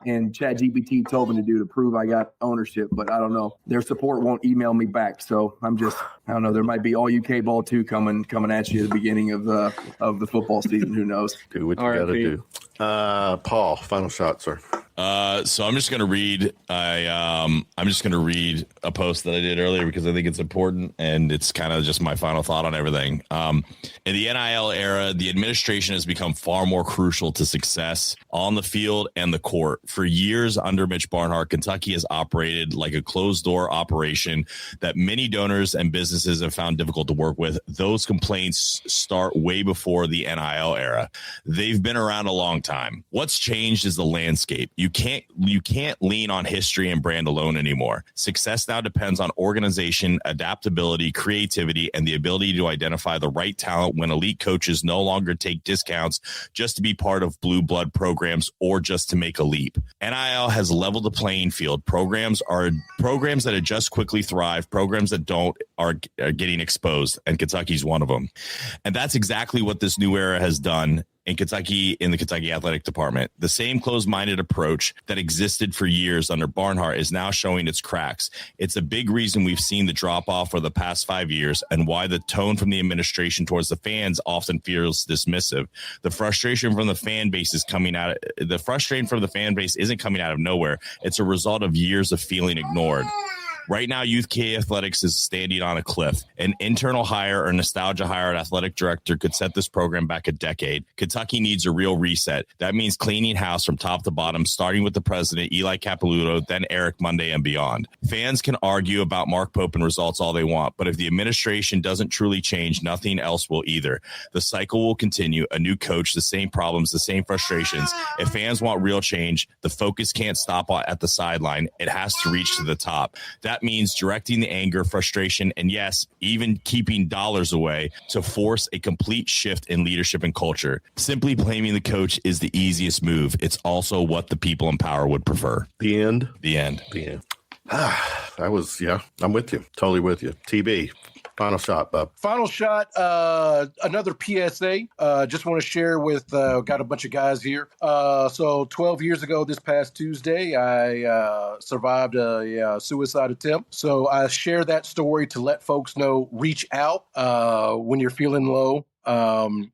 and ChatGPT told me to do to prove I got ownership, but I don't know. Their support won't email me back, so I don't know. There might be all UK ball 2 coming at you at the beginning of the football season. Who knows? Do what you got to do. Paul, final shot, sir. So I'm just going to read. I'm just going to read a post that I did earlier, because I think it's important, and it's kind of just my final thought on everything. In the NIL era, the administration has become far more crucial to success on the field and the court. For years under Mitch Barnhart, Kentucky has operated like a closed-door operation that many donors and businesses have found difficult to work with. Those complaints start way before the NIL era. They've been around a long time. What's changed is the landscape. You can't lean on history and brand alone anymore. Success now depends on organization, adaptability, creativity, and the ability to identify the right talent when elite coaches no longer take discounts just to be part of blue blood programs or just to make a leap. NIL has leveled the playing field. Programs that adjust quickly thrive. Programs that don't are getting exposed, and Kentucky's one of them. And that's exactly what this new era has done in Kentucky, in the Kentucky Athletic Department. The same closed-minded approach that existed for years under Barnhart is now showing its cracks. It's a big reason we've seen the drop-off for the past 5 years, and why the tone from the administration towards the fans often feels dismissive. The frustration from the fan base isn't coming out of nowhere. It's a result of years of feeling ignored. Right now, Youth K Athletics is standing on a cliff. An internal hire or nostalgia hire at athletic director could set this program back a decade. Kentucky needs a real reset. That means cleaning house from top to bottom, starting with the president, Eli Capilouto, then Eric Monday and beyond. Fans can argue about Mark Pope and results all they want, but if the administration doesn't truly change, nothing else will either. The cycle will continue. A new coach, the same problems, the same frustrations. If fans want real change, the focus can't stop at the sideline. It has to reach to the top. That means directing the anger, frustration, and yes, even keeping dollars away to force a complete shift in leadership and culture. Simply blaming the coach is the easiest move. It's also what the people in power would prefer. The end. I'm with you. Totally with you. TB. Final shot, Bub. Final shot, another PSA. Just want to share with, got a bunch of guys here. So 12 years ago this past Tuesday, I survived a suicide attempt. So I share that story to let folks know, reach out when you're feeling low,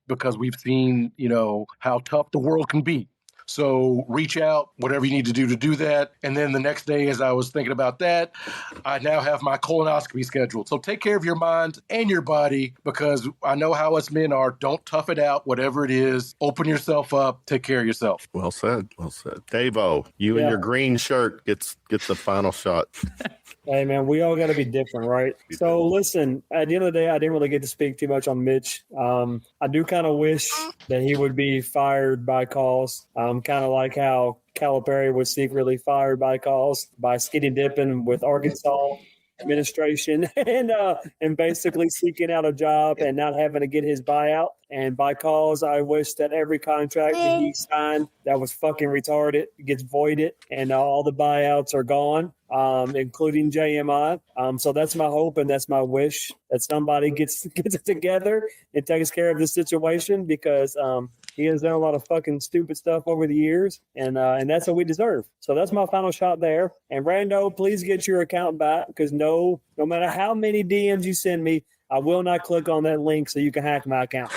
because we've seen, how tough the world can be. So reach out, whatever you need to do that. And then the next day, as I was thinking about that, I now have my colonoscopy scheduled. So take care of your mind and your body, because I know how us men are. Don't tough it out, whatever it is. Open yourself up. Take care of yourself. Well said. Dave-O, you and your green shirt gets the final shot. Hey, man, we all got to be different, right? So, listen, at the end of the day, I didn't really get to speak too much on Mitch. I do kind of wish that he would be fired by calls, kind of like how Calipari was secretly fired by calls by skinny dipping with Arkansas administration and basically seeking out a job and not having to get his buyout. And by calls, I wish that every contract that he signed that was fucking retarded gets voided and all the buyouts are gone, including JMI. So that's my hope and that's my wish, that somebody gets it together and takes care of the situation, because he has done a lot of fucking stupid stuff over the years, and that's what we deserve. So that's my final shot there. And Rando, please get your account back, because no matter how many DMs you send me, I will not click on that link so you can hack my account.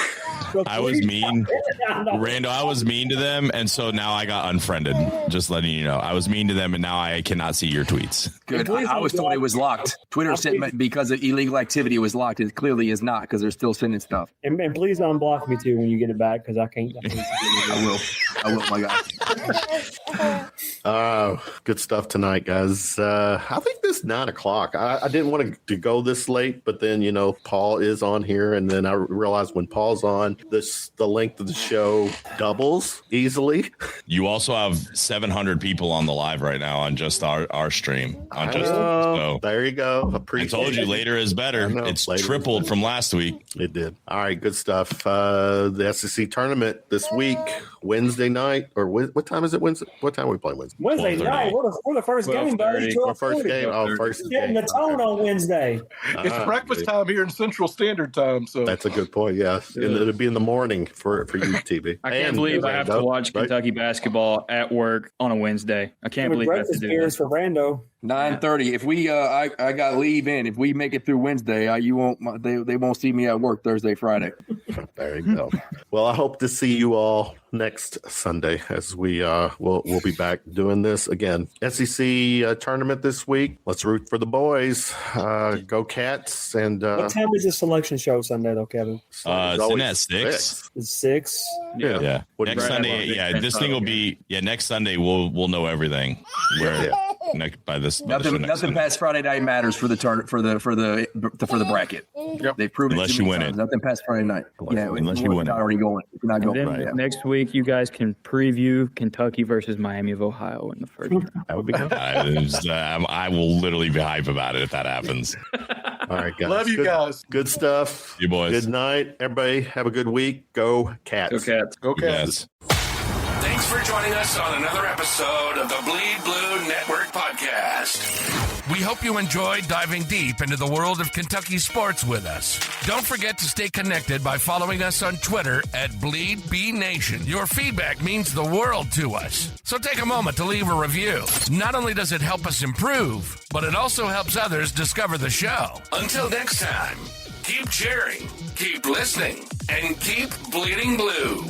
So I was mean. Rando, I was mean to them, and so now I got unfriended. Just letting you know. I was mean to them, and now I cannot see your tweets. Good. I was told it was locked. Twitter said because of illegal activity it was locked. It clearly is not, because they're still sending stuff. And please unblock me, too, when you get it back, because I can't. I will, my guy. Good stuff tonight, guys. I think this 9 o'clock. I didn't want to go this late, but then Paul is on here, and then I realized when Paul's on, the length of the show doubles easily. You also have 700 people on the live right now on just our stream. So there you go. I told you later is better. It's tripled from last week. It did. All right, good stuff. The SEC tournament this week, Wednesday night, or what time is it? Wednesday? What time are we playing Wednesday? Wednesday night. We're the first game, buddy. First game. Oh, first getting game. the tone on Wednesday. It's breakfast time here in Central Standard Time. So that's a good point. Yes, it'll be in the morning for you, TB. I can't believe I have to watch Kentucky basketball at work on a Wednesday. I can't believe I have to do that. For Rando. 9:30. If we, I got leave in. If we make it through Wednesday, they won't see me at work Thursday, Friday. There you go. Well, I hope to see you all next Sunday as we'll be back doing this again. SEC tournament this week. Let's root for the boys. Go Cats! And what time is the selection show Sunday though, Kevin? It's in at 6. It's 6. Yeah. Next Sunday. Yeah, this thing will be. Yeah, next Sunday we'll know everything. By this. Nothing past Friday night matters for the for the bracket. Yep. They've proven unless you win it. Nothing past Friday night. Unless you win it. Already going. You're not going. Then next week, you guys can preview Kentucky versus Miami of Ohio in the first round. That would be good. I will literally be hype about it if that happens. All right, guys. Love you guys. Good stuff. You boys. Good night, everybody. Have a good week. Go Cats. Go Cats. Go Cats. Yes. Thanks for joining us on another episode of the Bleed Blue Network podcast. We hope you enjoyed diving deep into the world of Kentucky sports with us. Don't forget to stay connected by following us on Twitter at BleedBNation. Your feedback means the world to us. So take a moment to leave a review. Not only does it help us improve, but it also helps others discover the show. Until next time, keep cheering, keep listening, and keep bleeding blue.